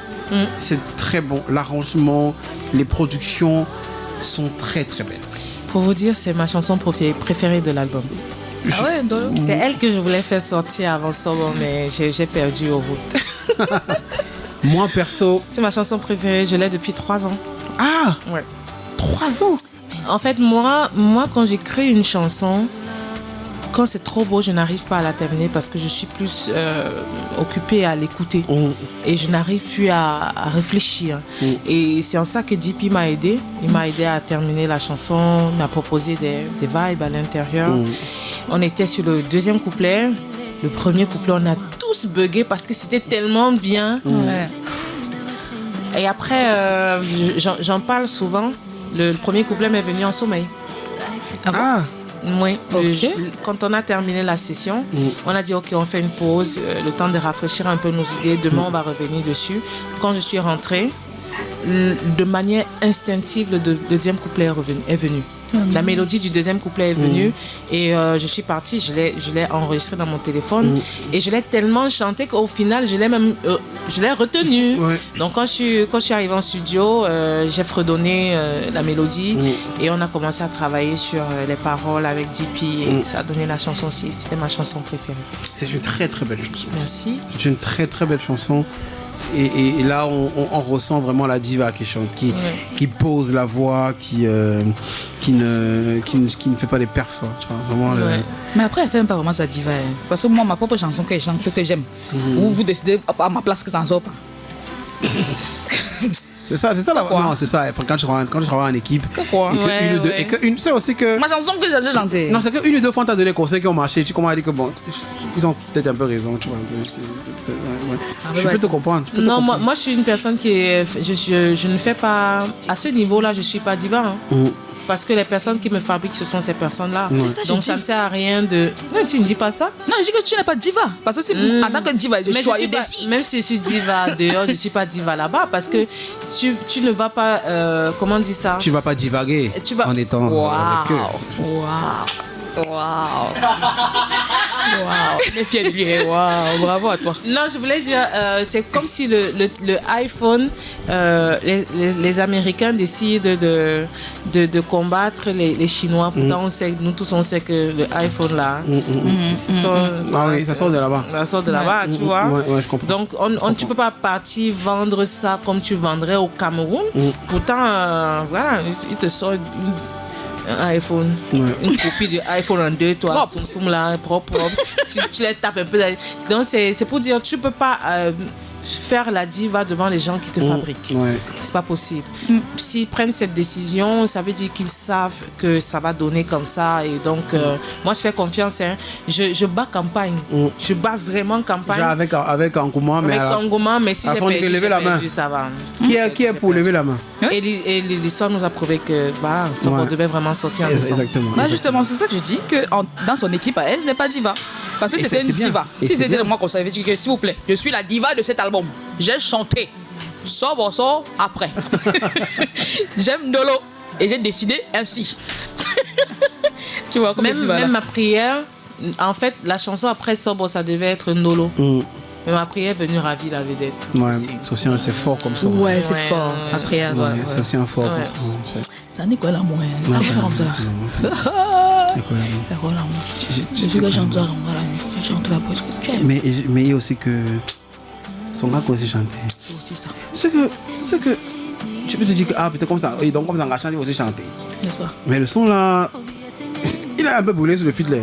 c'est très bon. L'arrangement, les productions sont très très belles. Pour vous dire, c'est ma chanson préférée de l'album. Ah ouais, c'est elle que je voulais faire sortir avant Sobo, mais j'ai perdu au route. Moi, perso... C'est ma chanson préférée, je l'ai depuis 3 ans. Ah ouais. 3 ans. En fait, moi quand j'écris une chanson, quand c'est trop beau, je n'arrive pas à la terminer parce que je suis plus occupée à l'écouter. Et je n'arrive plus à réfléchir. Et c'est en ça que DP m'a aidé. Il m'a aidé à terminer la chanson, m'a proposé des vibes à l'intérieur. On était sur le deuxième couplet. Le premier couplet, on a tous bugué parce que c'était tellement bien. Et après, j'en parle souvent. Le premier couplet m'est venu en sommeil. Ah. Oui, quand on a terminé la session, on a dit ok, on fait une pause, le temps de rafraîchir un peu nos idées, demain on va revenir dessus. Quand je suis rentrée, de manière instinctive, le deuxième couplet est venu. La mélodie du deuxième couplet est venue et je suis partie, je l'ai enregistré dans mon téléphone et je l'ai tellement chanté qu'au final je l'ai retenu. Donc quand je suis arrivée en studio, j'ai fredonné la mélodie et on a commencé à travailler sur les paroles avec DP et ça a donné la chanson aussi. C'était ma chanson préférée. C'est une très très belle chanson. Merci. C'est une très très belle chanson. Et là, on ressent vraiment la diva qui chante, qui pose la voix, qui ne fait pas des perfs. Tu vois, vraiment Mais après, elle fait même pas vraiment sa diva. Hein. Parce que moi, ma propre chanson que je chante, que j'aime, ou vous décidez à ma place que ça en sort pas. C'est ça là. Non, c'est ça. Quand je travaille en équipe, c'est aussi que. Ma chanson que j'ai chantée. Non, c'est que 1 ou 2 fois, t'as donné des conseils qui ont marché. Tu commences à dire que bon, ils ont peut-être un peu raison. Tu vois, je peux te comprendre. Non, moi, je suis une personne qui est. Je ne fais pas. À ce niveau-là, je suis pas diva. Hein. Parce que les personnes qui me fabriquent, ce sont ces personnes-là. Donc ça ne sert à rien de... Non, tu ne dis pas ça? Non, je dis que tu n'es pas diva. Parce que si en tant que diva, je choisis des filles. Même si je suis diva dehors, je ne suis pas diva là-bas. Parce que tu ne vas pas... comment on dit ça? Tu ne vas pas divaguer en étant avec eux. Waouh. On est fiers de lui. Waouh, bravo à toi. Non, je voulais dire, c'est comme si le iPhone, les Américains décident de combattre les Chinois. Pourtant, on sait, nous tous, on sait que le iPhone là, ça sort de là-bas. Ça sort de là-bas, tu vois. Ouais, je comprends. Donc, tu ne peux pas partir vendre ça comme tu vendrais au Cameroun. Pourtant, voilà, il te sort un iPhone, une copie du iPhone en 2, toi, Samsung là, propre. tu les tapes un peu. Donc c'est pour dire, tu peux pas faire la diva devant les gens qui te fabriquent. C'est pas possible. S'ils prennent cette décision, ça veut dire qu'ils savent que ça va donner comme ça. Et donc, moi, je fais confiance. Hein. Je bats campagne. Je bats vraiment campagne. Avec engouement, mais mais si j'ai perdu, ça va. Qui est pour lever la main? Et l'histoire nous a prouvé que Soro devait vraiment sortir en décembre. Exactement. Justement, c'est ça que je dis, que dans son équipe à elle, n'est pas diva. Parce que c'était une diva. Si c'était moi qu'on savait, s'il vous plaît, je suis la diva de cet album. J'ai chanté. Sort, après. J'aime Ndolo. Et j'ai décidé ainsi. Tu vois, même ma prière, en fait, la chanson après Sobre, ça devait être Ndolo. Mais ma prière est venue ravir la vedette. Ouais, c'est fort comme ça. Ouais, c'est fort. La prière, c'est aussi un fort comme ça. Ça n'est quoi l'amour. Mais il y a aussi que son gars aussi chantait. C'est que tu peux te dire que peut-être comme ça, et donc comme ça on va chanter, il va aussi chanter. N'est-ce pas? Mais le son là, il a un peu brûlé sur le fiddle.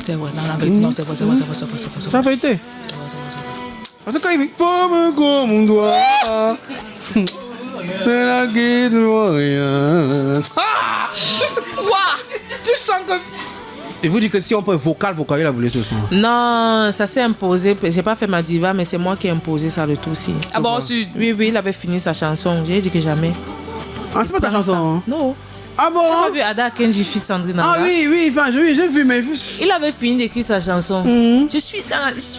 C'est vrai, non, c'est vrai. Ça n'a pas été. Parce que quand il dit forme comme on doit, c'est la guide de rien. Tu sens que. Et vous dites que si on peut vocal, il a voulu ce son. Non, ça s'est imposé. J'ai pas fait ma diva, mais c'est moi qui ai imposé ça le tout aussi. Ah bon, aussi? Oui, il avait fini sa chanson. J'ai dit que jamais. Ah, c'est pas ta chanson, hein? Non. Ah bon? Tu as vu Ada Kenji fit Sandrine Nanga? Ah oui, enfin, j'ai vu, mais. Il avait fini d'écrire sa chanson. Je suis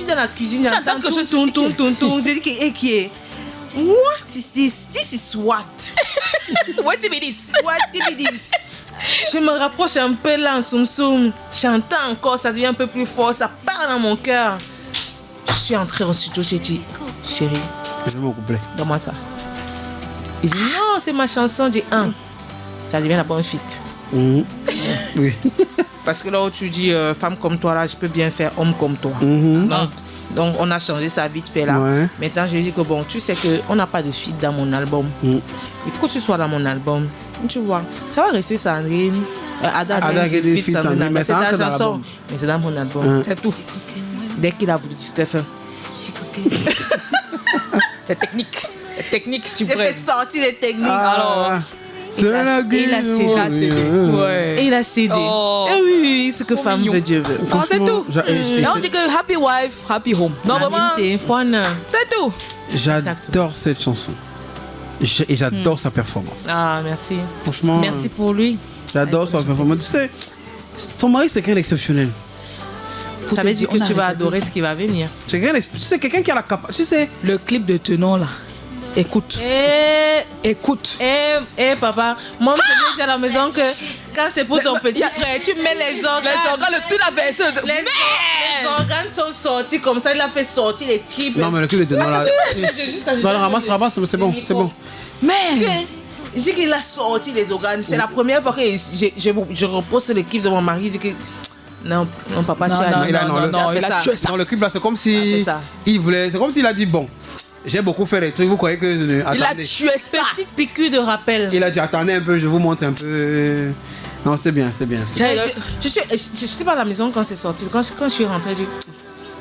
dans la cuisine. J'entends que je tourne. J'ai dit qui est? What is this? This is what? What it is? What it is? Je me rapproche un peu là en soum. J'entends encore, ça devient un peu plus fort, ça part dans mon cœur. Je suis entrée au studio, j'ai dit, chérie, je veux mon couplet. donne-moi ça. Il dit, non, c'est ma chanson. Je dis, ça devient la bonne fit. Oui. Parce que là où tu dis, femme comme toi, là, je peux bien faire homme comme toi. Donc, on a changé ça vite fait là. Ouais. Maintenant, je dis que bon, tu sais qu'on n'a pas de feat dans mon album. Il faut que tu sois dans mon album. Tu vois, ça va rester Sandrine. Ada qui est feat Sandrine, mais c'est ça ta entre dans chanson. l'album. Mais c'est dans mon album. C'est tout. Dès qu'il a voulu dire que C'est technique. Technique j'ai suprême. fait sortir les techniques. Alors, c'est la guide. Il a cédé. Ouais. Et il a cédé. Oh. Et oui, ce que Trop femme mignon. veut, Dieu veut. Non, c'est tout. Là, on dit que happy wife, happy home. Non, vraiment, c'est tout. J'adore cette chanson. Et j'adore sa performance. Ah, merci. Franchement. Merci pour lui. J'adore sa performance. Tu sais, ton mari, c'est quelqu'un d'exceptionnel. Ça veut dire que tu vas adorer ce qui va venir. C'est quelqu'un qui a la capacité. Tu sais, Le clip de Tenon, là. Écoute. Écoute. Papa, moi, je te dis à la maison que quand c'est pour ton petit frère, tu mets les organes. Les organes, toute la version. Les organes sont sortis comme ça, il a fait sortir les tripes. non, mais le clip était dans la. Non, ramasse, c'est bon, c'est bon. Mais je dis qu'il a sorti les organes. C'est la première fois que je repose sur l'équipe de mon mari. Je dis que non, papa, tu as il a tué ça. Dans le clip là, c'est comme si il voulait. C'est comme s'il a dit bon. J'ai beaucoup fait les trucs, vous croyez que... Attendez. Il a tué ça. Petite piqûre de rappel. Il a dit, attendez un peu, je vous montre un peu... Non, c'était bien. Je suis pas à la maison quand c'est sorti. Quand je suis rentrée, je dis,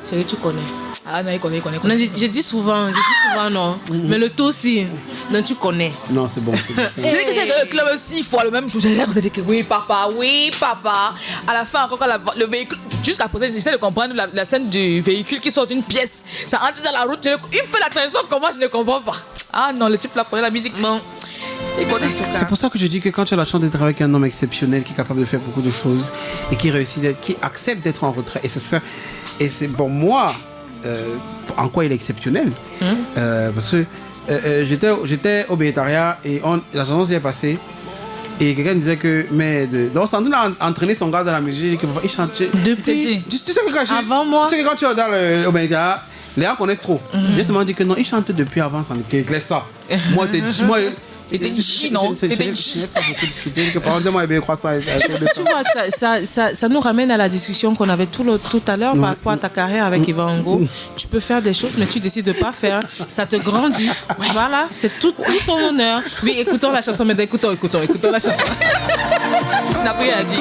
chérie, tu connais. Ah non, il connaît. Non, je dis souvent non. Mais le tout aussi, non, tu connais. Non, c'est bon. J'ai dit que j'ai regardé le club 6 fois le même jour. J'ai dit que oui, papa. À la fin, encore quand le véhicule... Jusqu'à présent, j'essaie de comprendre la scène du véhicule qui sort d'une pièce. Ça entre dans la route. Il fait la transition, comment je ne comprends pas. Ah non, le type là prenait la musique. Non. C'est pour ça que je dis que quand tu as la chance d'être avec un homme exceptionnel qui est capable de faire beaucoup de choses et qui réussit, qui accepte d'être en retrait. Et c'est ça. Et c'est pour moi, en quoi il est exceptionnel. Parce que j'étais au Bétariat et la chanson s'est passée. Et quelqu'un disait que, donc Sandrine a entraîné son gars dans la musique, il chantait. Depuis. Tu sais que quand avant moi. Tu sais que quand tu es dans le Omega, les gens connaissent trop. J'ai seulement dit que non, il chante depuis avant Sandrine. Qu'il laisse ça. Moi, T'étais une chine, non? T'étais une chine. pas beaucoup discuté. Que par exemple, moi, il croit ça. Tu vois, ça nous ramène à la discussion qu'on avait tout à l'heure par rapport à ta carrière avec Yvan Ango. Tu peux faire des choses, mais tu décides de pas faire. Ça te grandit. Voilà, c'est tout ton honneur. Oui, écoutons la chanson, mais écoutons la chanson. N'a pas rien dit.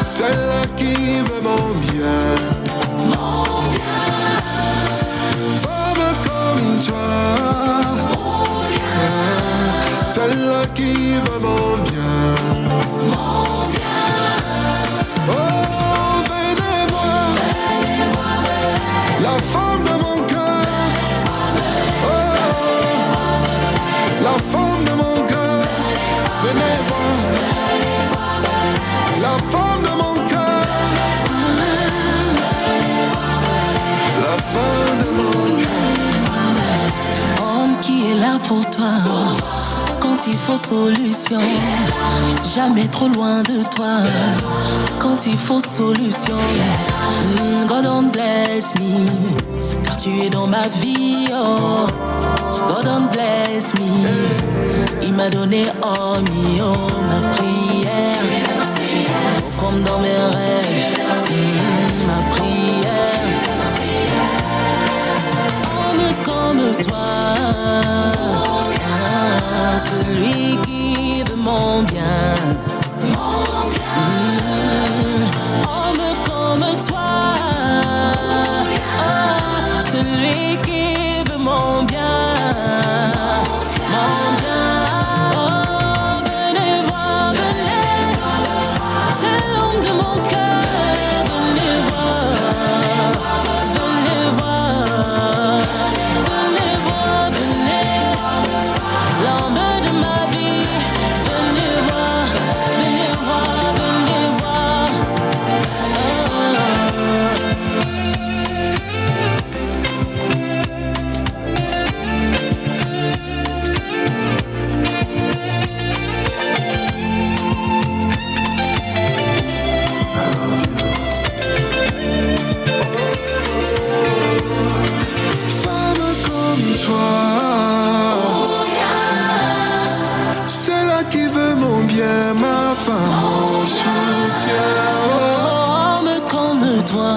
Celle-là qui veut mon bien. Femme comme toi. Celle-là qui veut mon bien. Oh, venez voir la femme de mon cœur. Oh, la femme de mon cœur. Venez voir la femme de mon cœur. pour toi. Quand il faut solution, jamais trop loin de toi. Quand il faut solution, God don't bless me, car tu es dans ma vie. Oh, God don't bless me, il m'a donné oh ma prière, comme dans mes rêves, ma prière. Comme toi, celui qui veut mon bien. Homme comme toi, celui qui veut mon bien. Mon bien. Oh, venez voir, venez, c'est l'homme de mon cœur. Venez voir, venez voir. L'homme de ma vie, venez voir, venez voir, venez voir. Femme comme toi, c'est là qui veut mon bien, ma femme, mon soutien. Homme comme toi,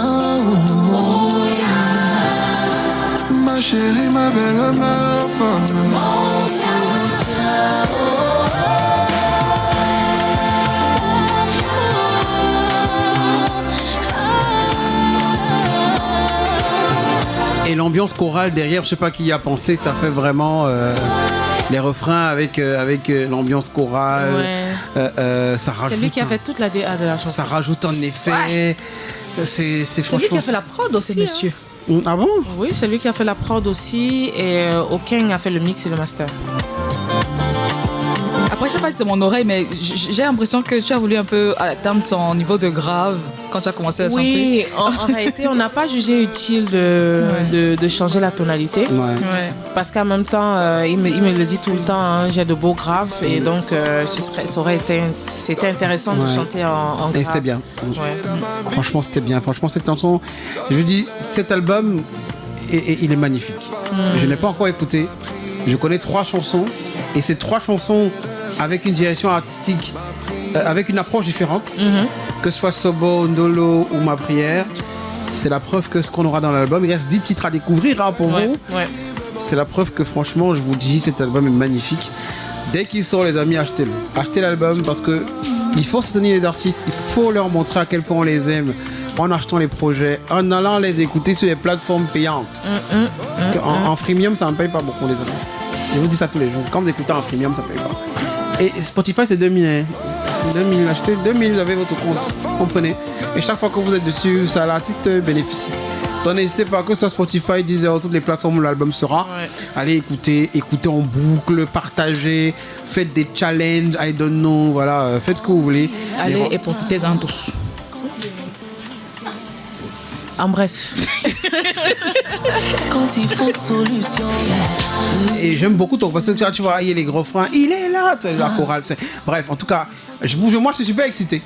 Ma chérie, ma belle, ma femme, mon soutien. Et l'ambiance chorale derrière, je sais pas qui y a pensé, ça fait vraiment les refrains avec l'ambiance chorale. Ouais. Ça rajoute. C'est lui qui a fait toute la DA de la chanson. Ça rajoute un effet. Ouais. C'est C'est lui qui a fait la prod aussi. C'est monsieur. Ah bon? Oui, c'est lui qui a fait la prod aussi. Et Okeng a fait le mix et le master. Après, je sais pas si c'est mon oreille, mais j'ai l'impression que tu as voulu un peu atteindre ton niveau de grave quand tu as commencé à chanter. Oui, en réalité, on n'a pas jugé utile de changer la tonalité. Ouais. Parce qu'en même temps, il me le dit tout le temps, hein, j'ai de beaux graves. Et donc, c'était intéressant de chanter en grave. Et c'était bien. Ouais. Franchement, c'était bien. Franchement, cette chanson, je dis, cet album, il est magnifique. Je n'ai pas encore écouté. Je connais 3 chansons. Et ces 3 chansons avec une direction artistique, avec une approche différente, que ce soit Sobo, Ndolo ou Ma Prière, c'est la preuve que ce qu'on aura dans l'album, il reste 10 titres à découvrir hein, pour vous. Ouais. C'est la preuve que franchement, je vous dis, cet album est magnifique. Dès qu'il sort, les amis, achetez-le. Achetez l'album parce que il faut soutenir les artistes, il faut leur montrer à quel point on les aime en achetant les projets, en allant les écouter sur les plateformes payantes. En freemium, ça ne paye pas beaucoup, les amis. Je vous dis ça tous les jours. Quand vous écoutez en freemium, ça ne paye pas. Et Spotify, c'est 2000. Hein. 2000, achetez 2000, vous avez votre compte. Comprenez. Et chaque fois que vous êtes dessus, ça l'artiste bénéficie. Donc n'hésitez pas, que ce soit Spotify, Deezer, toutes les plateformes où l'album sera. Ouais. Allez écouter en boucle, partagez, faites des challenges, I don't know, voilà, faites ce que vous voulez. Allez et profitez-en tous. En bref. Quand il faut solution. Et j'aime beaucoup ton parce que tu vois, il y a les gros freins, il est là, la chorale. Bref, en tout cas, moi je suis super excité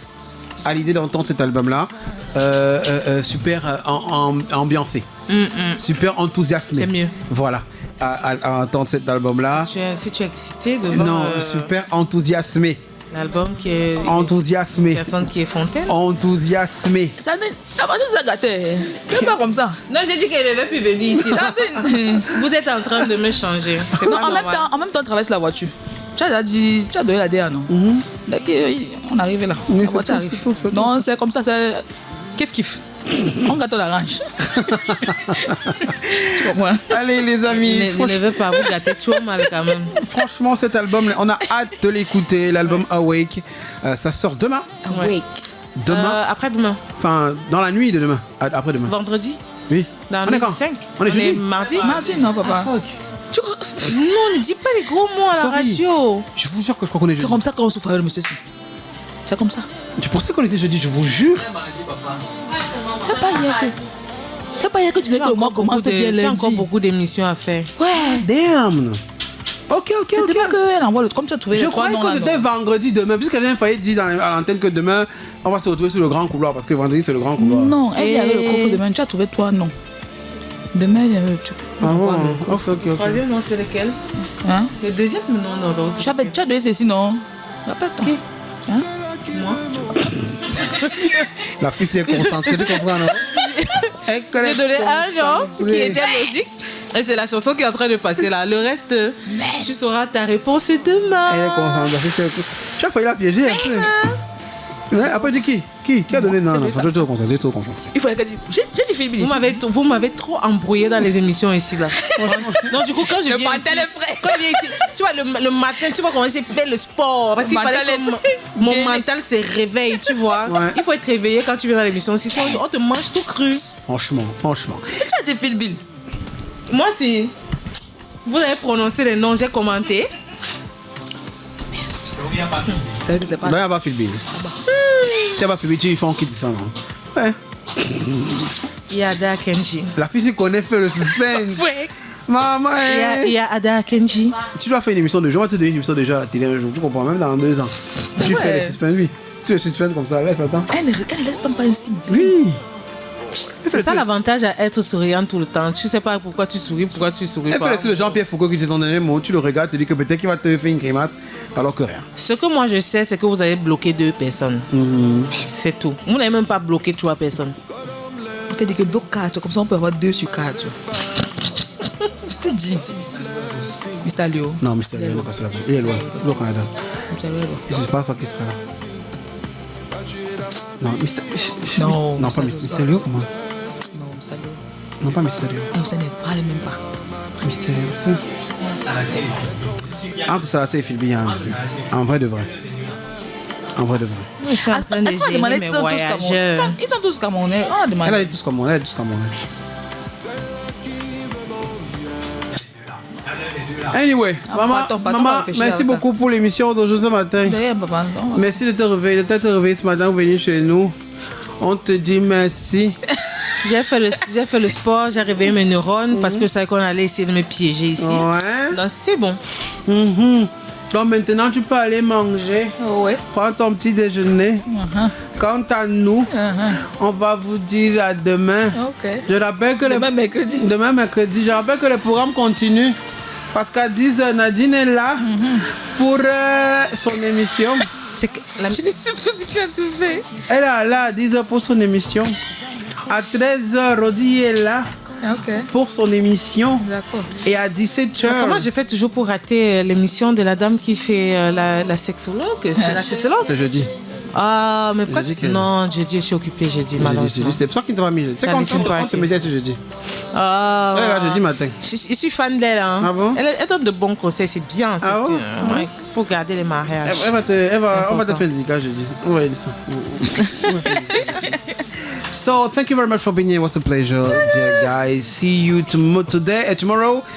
à l'idée d'entendre cet album-là. Super ambiancé, super enthousiasmé. C'est mieux. Voilà, à entendre cet album-là. Si tu es excité devant. Non, super enthousiasmé. L'album qui est. Enthousiasmé. Personne qui est fontaine. Enthousiasmé. Ça va juste la gâter. C'est pas comme ça. Non, j'ai dit qu'elle ne devait plus venir ici. Vous êtes en train de me changer. Non, en même temps, on traverse la voiture. Tu as donné la DA, non? Dès qu'on arrive là, la voiture arrive. Non, c'est comme ça, c'est kiff. On gâte l'orange. Tu comprends? Allez les amis, ne veux pas vous gâter trop mal quand même. Franchement, cet album, on a hâte de l'écouter. L'album Awake, ça sort demain. Awake. Demain. Après-demain. Enfin, dans la nuit de demain. Après-demain. Vendredi. Oui. Dans le 5. On est jeudi. Mardi. Mardi, non, papa. Non, ne dis pas les gros mots à la radio. Je vous jure que je crois qu'on est jeudi. C'est comme ça qu'on souffre avec le monsieur. C'est comme ça. Tu pensais qu'on était jeudi, je vous jure. C'est pas hier que tu dis que le mois commence bien lundi. Il y a encore beaucoup d'émissions à faire. Ouais. Damn. Ok. C'est demain qu'elle envoie le... Comme tu as trouvé Je les 3 croyais noms que là, c'était non. vendredi demain, puisque j'ai failli dire à l'antenne que demain, on va se retrouver sur le grand couloir, parce que vendredi, c'est le grand couloir. Non, elle dit avec le coffre demain, tu as trouvé 3 noms. Demain, tu peux envoyer le coffre. Ok. Troisième nom, c'est lequel? Hein? Le deuxième non. Tu as donné ceci, non? Rappelle-toi. Hein? Moi. La fille s'est concentrée, tu comprends, non? J'ai donné un nom qui était logique. Et c'est la chanson qui est en train de passer là. Le reste, tu sauras ta réponse demain. Elle est concentrée. Tu as failli la piéger un peu. Ouais, après, dis qui a donné? Non, je suis trop concentré. Il fallait qu'elle dise. J'ai dit Philippe. Vous m'avez trop embrouillé dans les émissions ici là. Non, du coup, quand je viens ici, quand je viens ici, tu vois, le matin, tu vois comment j'ai fait le sport. Parce qu'il fallait que mon mental se réveille, tu vois. Ouais. Il faut être réveillé quand tu viens dans l'émission. Sinon, on te mange tout cru. Franchement. Tu as dit Philippe. Moi, si vous avez prononcé les noms, j'ai commenté. C'est vrai que c'est pas. Non, il n'y a pas Philby. Si il n'y a pas Philby, tu fais un kit de ça, non? Ouais. Il y a Ada Kenji. La fille s'y connaît, fait le suspense. Ouais. Maman, Il y a Ada Kenji. tu dois faire une émission de jeu. On va te donner une émission déjà à la télé un jour. Tu comprends, même dans 2 ans. Tu fais le suspense, oui. Tu le suspense comme ça, laisse, attends. Elle ne laisse pas un signe. Oui. C'est ça l'avantage à être souriant tout le temps. Tu sais pas pourquoi tu souris pas. Elle fait le style de Jean-Pierre Foucault qui dit ton dernier mot. Tu le regardes, tu dis que peut-être qu'il va te faire une grimace, alors que rien. Ce que moi je sais, c'est que vous avez bloqué 2 personnes. C'est tout. Vous n'avez même pas bloqué 3 personnes. On t'a dit que bloque 4, comme ça on peut avoir 2 sur 4. Tu dis. Mr. Léo. Non, Mr. Léo n'est pas sur la bouche. Il est loin. Il est au Canada. Mr. Léo. Et je ne sais pas qui sera là. Non, Non, non, pas Mr. Léo, comment? Non, Mr. Léo. Non, pas Mr. Léo. Vous ne parlez même pas. Mr. Léo, c'est... Entre ça, c'est Philby, en vrai de vrai. En vrai de vrai. Je suis en train de gérer mes voyageurs. Ils sont tous Camerounais. Elle a dit tous comme on est, Anyway, maman, merci beaucoup pour l'émission d'aujourd'hui ce matin. De rien, papa. Merci de t'être réveillé ce matin, venir chez nous. On te dit merci. J'ai fait le sport, j'ai réveillé mes neurones parce que je savais qu'on allait essayer de me piéger ici. Ouais. Donc c'est bon. Donc maintenant, tu peux aller manger. Ouais. Prends ton petit déjeuner. Quant à nous, on va vous dire à demain. Ok. Je rappelle que Demain mercredi. Demain mercredi. Je rappelle que le programme continue. Parce qu'à 10h, Nadine est là pour son émission. Je ne sais pas ce qu'elle a tout fait. Elle est là à 10h pour son émission. À 13h, Rodi est là pour son émission. D'accord. Et à 17h... Comment je fais toujours pour rater l'émission de la dame qui fait la sexologue? C'est la sexologue? C'est jeudi. Ah, mais pourquoi non, jeudi, je suis occupée jeudi, malheureusement. C'est pour ça qu'il ne t'a pas mis. C'est quand on se mettait ce jeudi. Ah, elle est là jeudi matin. Je suis fan d'elle. Hein. Ah bon? Elle donne de bons conseils, c'est bien. Ah bon? Il faut garder les mariages. On va te faire le dédicace jeudi. On va dire ça. So, thank you very much for being here. It was a pleasure, dear guys. See you tomorrow.